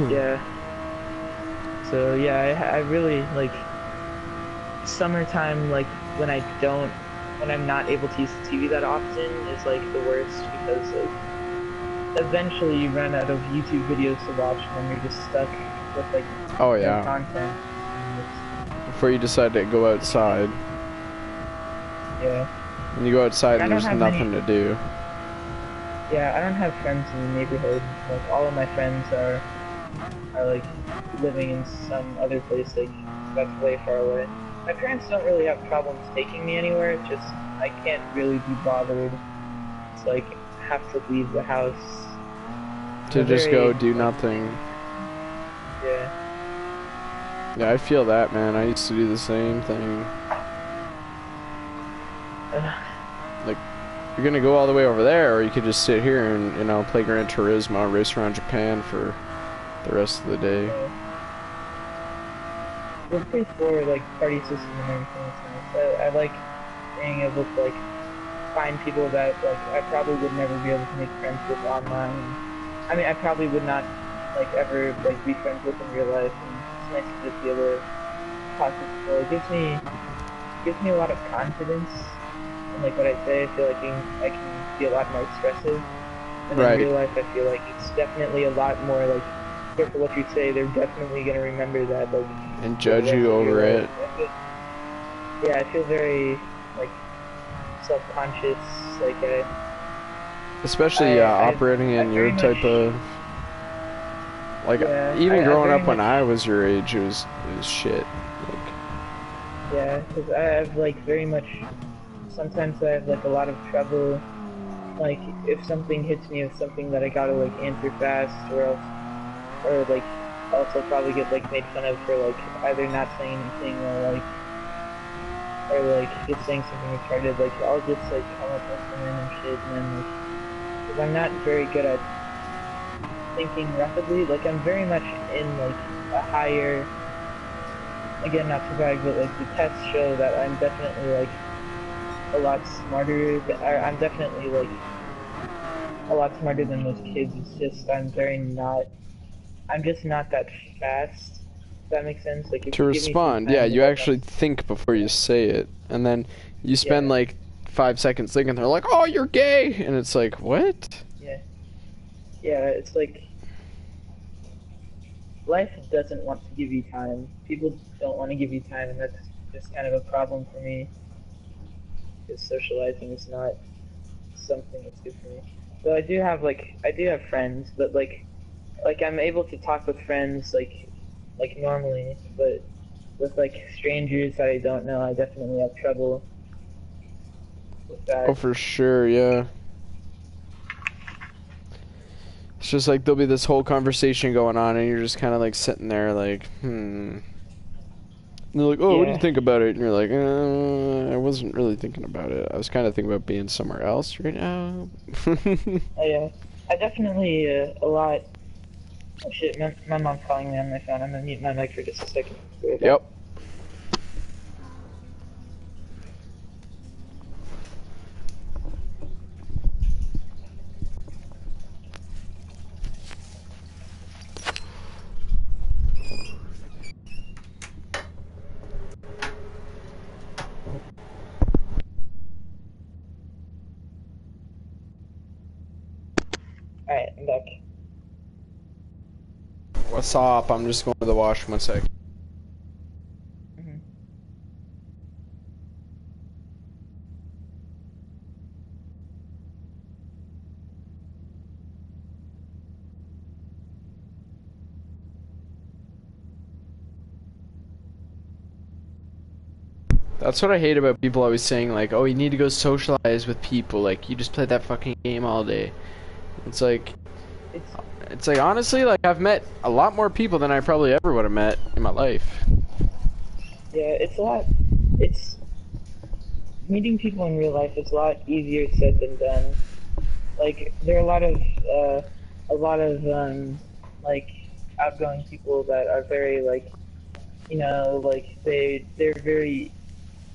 Yeah. So yeah, I really like summertime, like when I'm not able to use the TV that often, is like the worst, because like eventually you run out of YouTube videos to watch and then you're just stuck with like no content. Before you decide to go outside. Yeah. When you go outside and there's nothing to do. Yeah, I don't have friends in the neighborhood. Like all of my friends are like living in some other place like that's way far away. My parents don't really have problems taking me anywhere, it's just I can't really be bothered. It's like have to leave the house to just go do nothing. Yeah. Yeah, I feel that, man. I used to do the same thing. Like, you're gonna go all the way over there, or you could just sit here and, you know, play Gran Turismo and race around Japan for the rest of the day. The PS4 like party system and everything is nice. I like being able to like find people that like I probably would never be able to make friends with online. I mean, I probably would not like ever like be friends with in real life. And it's nice to just be able to talk to people. It gives me a lot of confidence in like what I say. I feel like I can be a lot more expressive. And in real life, I feel like it's definitely a lot more like careful what you say. They're definitely gonna remember that like. And judge you over it. Yeah, I feel very like self-conscious, like especially operating in your type of like even growing up when I was your age, it was shit. Like, yeah, because I have like very much. Sometimes I have like a lot of trouble. Like if something hits me with something that I gotta like answer fast, or like also probably get like made fun of for like either not saying anything or like just saying something retarded. Like I'll just like come up with some random shit, and then like because I'm not very good at thinking rapidly. Like I'm very much in like a higher. Again, not to brag, but like the tests show that I'm definitely like a lot smarter. I'm definitely like a lot smarter than most kids. It's just I'm just not that fast. If that makes sense. Like if to you give me some respond, time, yeah, you actually think before you say it, and then you spend like 5 seconds thinking. They're like, "Oh, you're gay," and it's like, "What?" Yeah, it's like life doesn't want to give you time. People don't want to give you time, and that's just kind of a problem for me. Because socializing is not something that's good for me. So I do have friends, but like I'm able to talk with friends like normally, but with like strangers that I don't know, I definitely have trouble with that. Oh, for sure, yeah. It's just like there'll be this whole conversation going on, and you're just kind of like sitting there, like, And they're like, "Oh, what do you think about it?" And you're like, "I wasn't really thinking about it. I was kind of thinking about being somewhere else right now." Yeah, I definitely a lot. Oh shit, my mom's calling me on my phone. I'm gonna mute my mic for just a second. Yep. Alright, I'm back. What's up? I'm just going to the washroom 1 sec. That's what I hate about people always saying, like, "Oh, you need to go socialize with people. Like, you just play that fucking game all day." It's like, honestly, like, I've met a lot more people than I probably ever would have met in my life. Yeah, it's meeting people in real life is a lot easier said than done. Like, there are a lot of, like, outgoing people that are very, like, you know, like, they're very,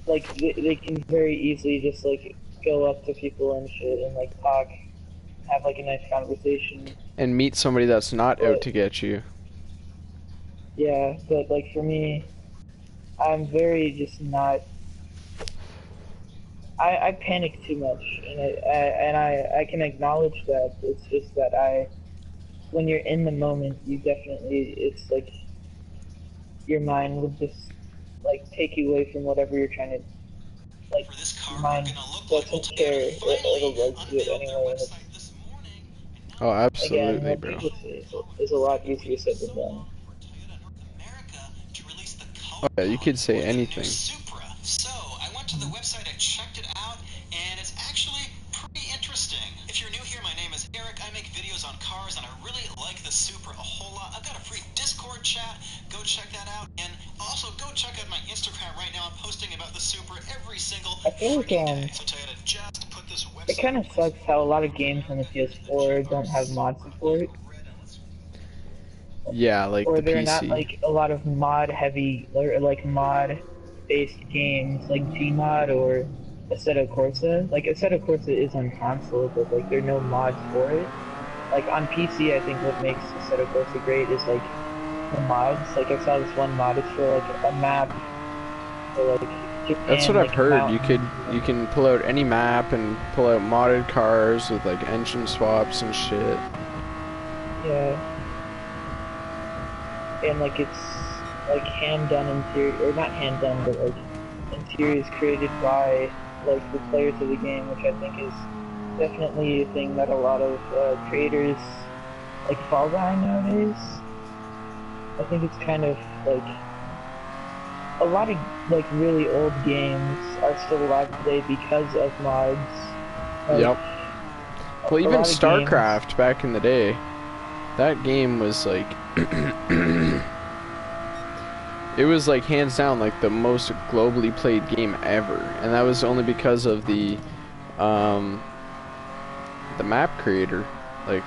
like, they can very easily just, like, go up to people and shit and, like, talk, have, like, a nice conversation. And meet somebody that's not out to get you. Yeah, but, like, for me, I'm very just not... I panic too much, and I can acknowledge that. It's just that when you're in the moment, it's like your mind will just like take you away from whatever you're trying to like. Your mind doesn't care; it'll like do it anyway. And it's, Oh, again, absolutely, what bro. people say is a lot easier said than done. Oh yeah, you could say anything. So I went to the website, I checked it out, and it's actually pretty interesting. If you're new here, my name is Eric. I make videos on cars, and I really like the Supra a whole lot. I've got a free Discord chat. Go check that out. And Instagram right now. I'm posting about the Supra every single I feel like freaking day. So Toyota just put this it website kind of sucks how a lot of games on the PS4 don't have mod support, Yeah, like or the there are not PC. like a lot of mod heavy or like mod based games like Gmod or Assetto Corsa. Like Assetto Corsa is on console, but like there are no mods for it. Like on PC, I think what makes Assetto Corsa great is like the mods. Like I saw this one mod, it's for like a map for like That's what Japan, I've like heard. mountains. You can pull out any map and pull out modded cars with like engine swaps and shit. Yeah, and like it's like hand done interior, or not hand done, but like interiors created by like the players of the game, which I think is definitely a thing that a lot of creators like fall behind nowadays. I think it's kind of like a lot of like really old games are still alive today because of mods. Like, Yep. Well, a even lot of games. StarCraft back in the day, that game was like, it was like hands down like the most globally played game ever, and that was only because of the map creator. Like,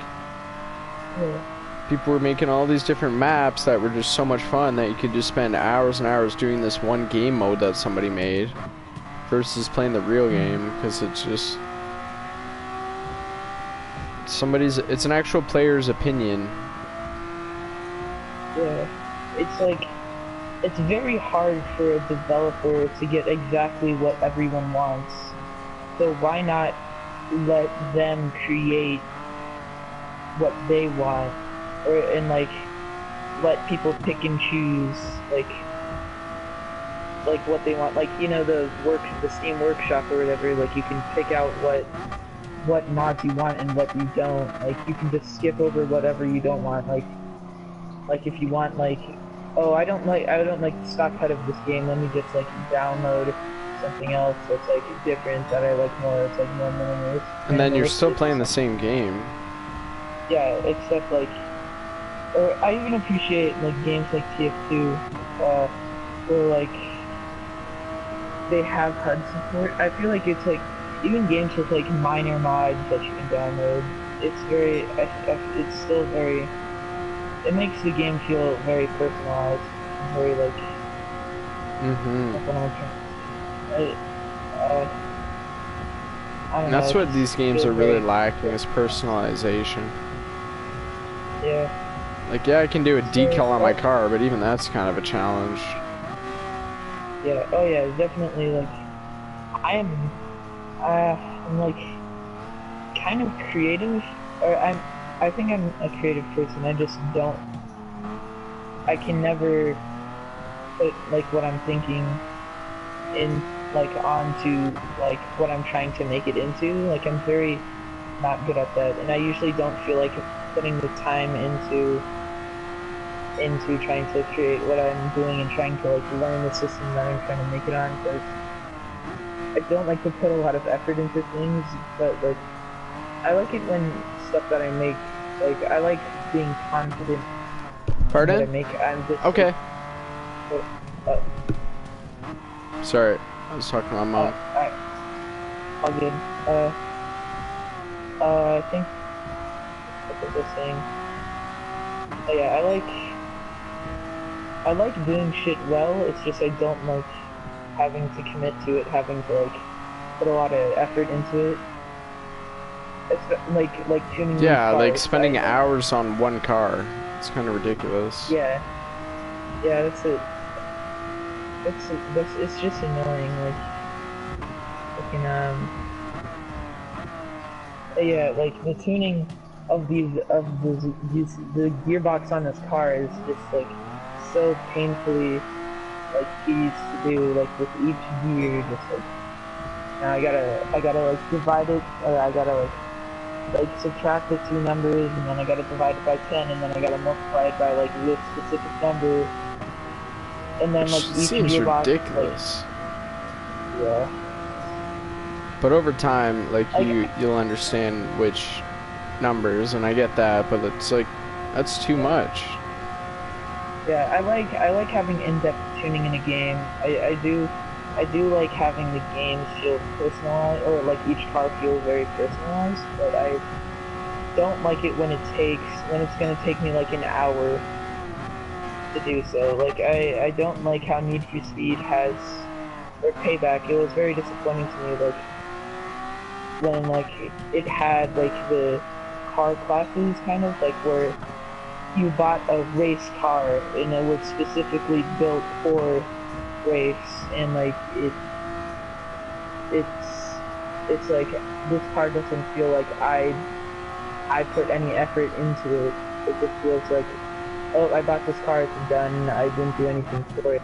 people were making all these different maps that were just so much fun that you could just spend hours and hours doing this one game mode that somebody made versus playing the real game, because it's just it's an actual player's opinion. Yeah, it's like it's very hard for a developer to get exactly what everyone wants. So why not let them create what they want, and like let people pick and choose like what they want. Like, you know, the Steam Workshop or whatever. Like you can pick out what mods you want and what you don't. Like you can just skip over whatever you don't want. Like if you want like, oh, I don't like the stock cut of this game, let me just like download something else that's like different that I like more. It's like more minimalist. And then you're still minimalistic. playing the same game. Yeah, except like, or I even appreciate like games like TF2, where like they have HUD support. I feel like it's like even games with like minor mods that you can download. It's very, it's still very. It makes the game feel very personalized, very like. Like what am I trying to say? I don't And know, that's it what just these games feels are really very- lacking, is personalization. Yeah. Like, yeah, I can do a decal on my car, but even that's kind of a challenge. Yeah. Oh yeah, definitely. Like, I'm like kind of creative, or I think I'm a creative person. I just don't. I can never put like what I'm thinking in like onto like what I'm trying to make it into. Like I'm very not good at that, and I usually don't feel like putting the time into trying to create what I'm doing and trying to like learn the system that I'm trying to make it on, because I don't like to put a lot of effort into things. But like I like it when stuff that I make, like I like being confident in what I Pardon? make. I'm just Okay. like, Sorry, I was talking to my mom. alright. All good. I think what was I saying? Oh yeah, I like doing shit well. It's just I don't like having to commit to it, having to like put a lot of effort into it. It's like tuning these Yeah, like cars, spending right? hours on one car. It's kind of ridiculous. Yeah, that's it. It's just annoying. Like, fucking yeah, like the tuning of the gearbox on this car is just like so painfully like tedious to do. Like with each gear, just like now I gotta like divide it, or I gotta like subtract the two numbers, and then I gotta divide it by 10, and then I gotta multiply it by like this specific number, and then like Which each seems gearbox, ridiculous. like, yeah. But over time, like you'll understand which numbers, and I get that, but it's like that's too much. Yeah, I like having in-depth tuning in a game. I do like having the games feel personalized, or like each car feel very personalized, but I don't like it when it's gonna take me like an hour to do so. Like, I don't like how Need for Speed has, or Payback, it was very disappointing to me, like, when, like, it had, like, the car classes, kind of, like, where you bought a race car, and it was specifically built for race, and, like, it's like, this car doesn't feel like I put any effort into it. It just feels like, oh, I bought this car, it's done, I didn't do anything for it.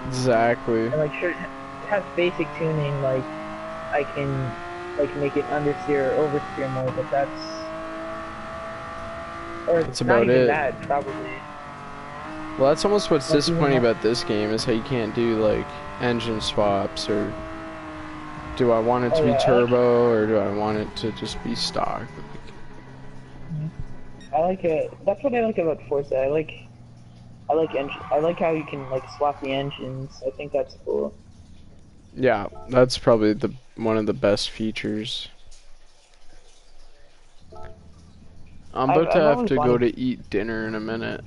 Exactly. And like, sure, it has basic tuning, like, I can, like, make it understeer or oversteer more, but That's not about even it. that, probably. Well, that's almost what's Like, disappointing about this game is how you can't do like engine swaps, or do I want it to be turbo, or do I want it to just be stock? I like it. That's what I like about Forza. I like how you can like swap the engines. I think that's cool. Yeah, that's probably one of the best features. I'm about to I've have always to go wanted. to eat dinner in a minute.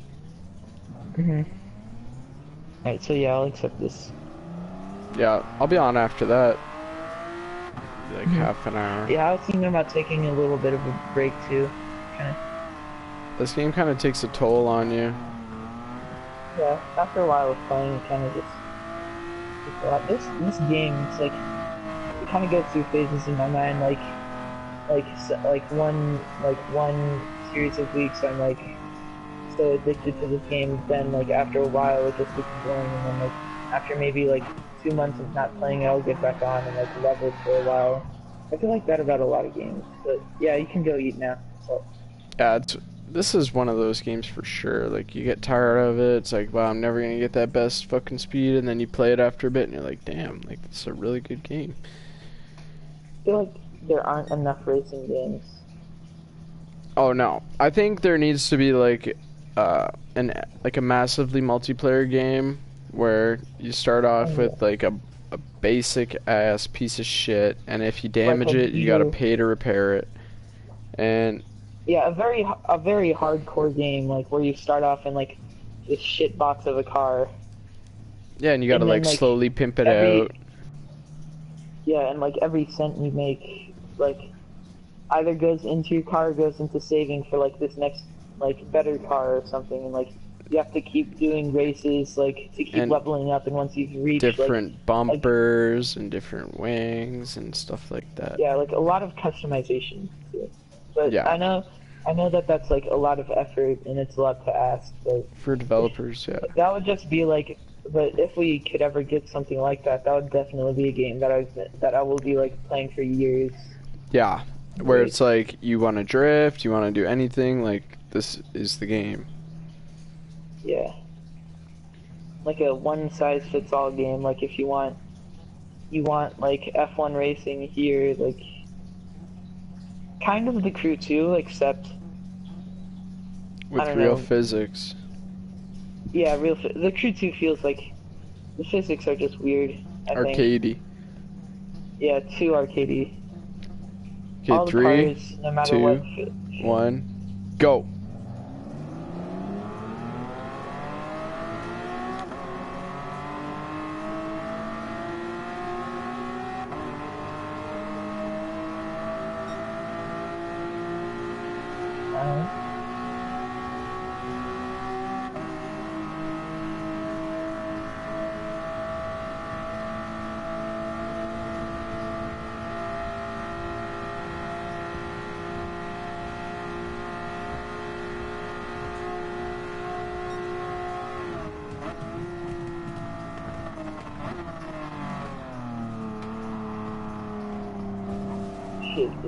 Alright, so yeah, I'll accept this. Yeah, I'll be on after that. Like half an hour. Yeah, I was thinking about taking a little bit of a break too. Kinda. This game kind of takes a toll on you. Yeah, after a while of playing, it kind of just a lot. This game, it's like it kind of goes through phases in my mind. One series of weeks, I'm like so addicted to this game. Then like after a while, it just gets boring, and then like after maybe like 2 months of not playing it, I'll get back on and like love it for a while. I feel like that about a lot of games. But yeah, you can go eat now. So. Yeah, this is one of those games for sure. Like, you get tired of it, it's like, wow, I'm never gonna get that best fucking speed, and then you play it after a bit, and you're like, damn, like, this is a really good game. I feel like there aren't enough racing games. Oh, no. I think there needs to be, like, a massively multiplayer game, where you start off with, like, a basic-ass piece of shit, and if you damage it, you gotta pay to repair it. And yeah, a very hardcore game, like where you start off in like this shit box of a car. Yeah, and you gotta like slowly pimp it out. Yeah, and like every cent you make, like either goes into your car or goes into saving for like this next like better car or something, and like you have to keep doing races like to keep leveling up, and once you've reached different bumpers and different wings and stuff like that. Yeah, like a lot of customization to it. But yeah. I know that that's like a lot of effort and it's a lot to ask, but for developers, yeah. That would just be like, but if we could ever get something like that, that would definitely be a game that I will be like playing for years. Yeah, where it's like you want to drift, you want to do anything, like this is the game. Yeah. Like a one-size-fits-all game. Like if you want like F1 racing here, like kind of the Crew 2, except with real physics. Yeah, the Crew 2 feels like the physics are just weird. Arcadey. Yeah, too arcadey. Okay, all 3, cars, no matter 2, what, 1, go.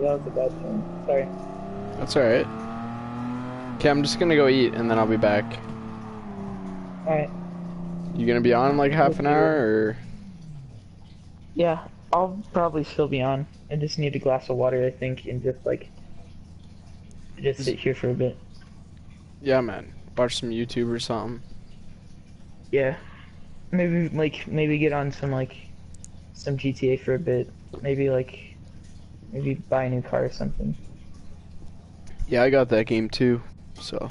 That was a bad turn. Sorry. That's alright. Okay, I'm just gonna go eat and then I'll be back. Alright. You gonna be on in like half an hour, or? Yeah, I'll probably still be on. I just need a glass of water, I think, and just sit here for a bit. Yeah, man. Watch some YouTube or something. Yeah. maybe get on some GTA for a bit. Maybe buy a new car or something. Yeah, I got that game too. So I'll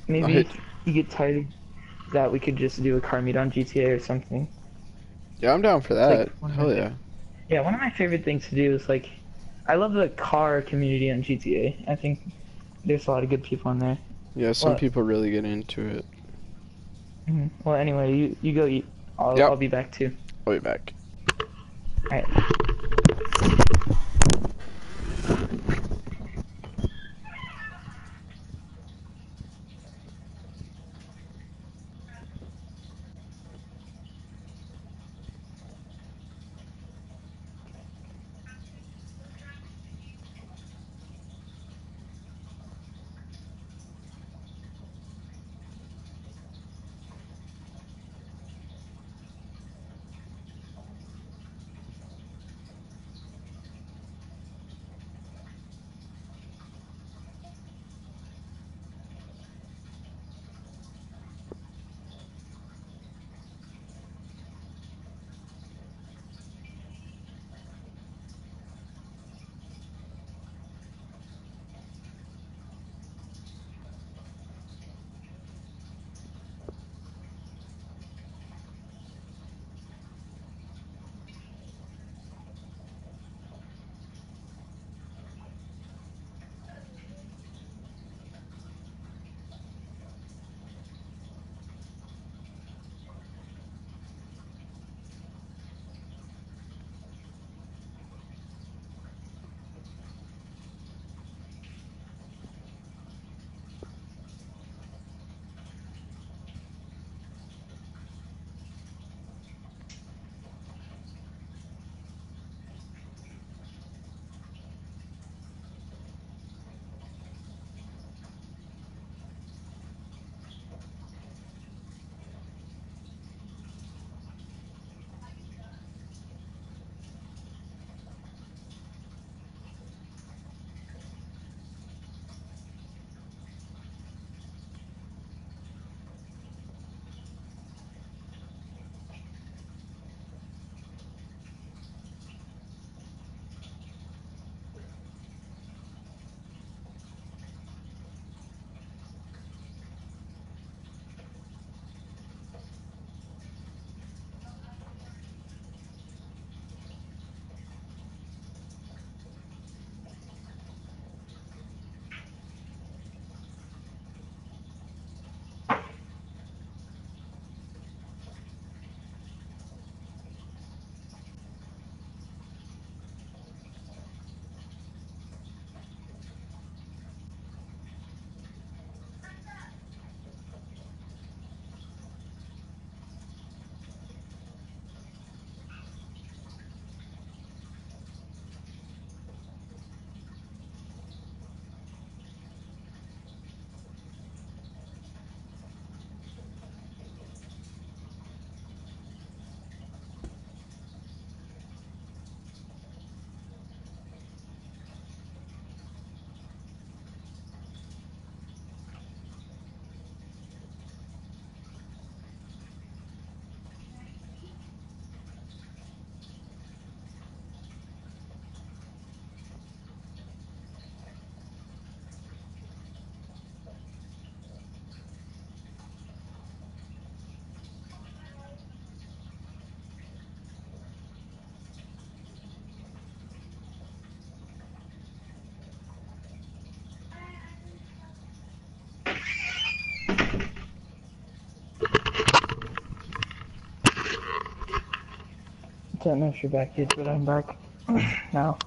Maybe hit. if you get tired of that, we could just do a car meet on GTA or something. Yeah, I'm down for It's like that. Hell yeah. yeah, one of my favorite things to do is I love the car community on GTA. I think there's a lot of good people on there. Yeah, some Well, people really get into it. well, anyway, you go eat. I'll Yep, be back too. I'll be back. All right. Don't know if you're back yet, but I'm back now.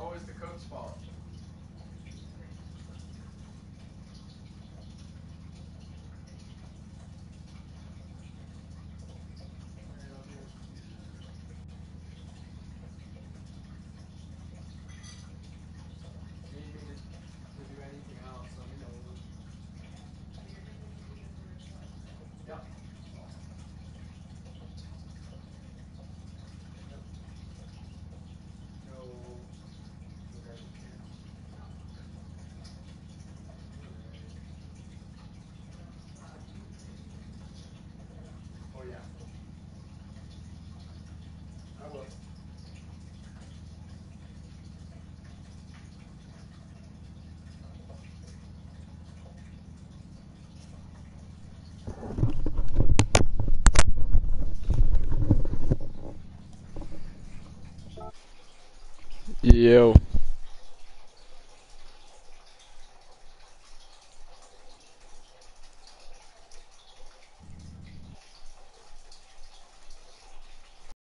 always the coach's fault. Yo.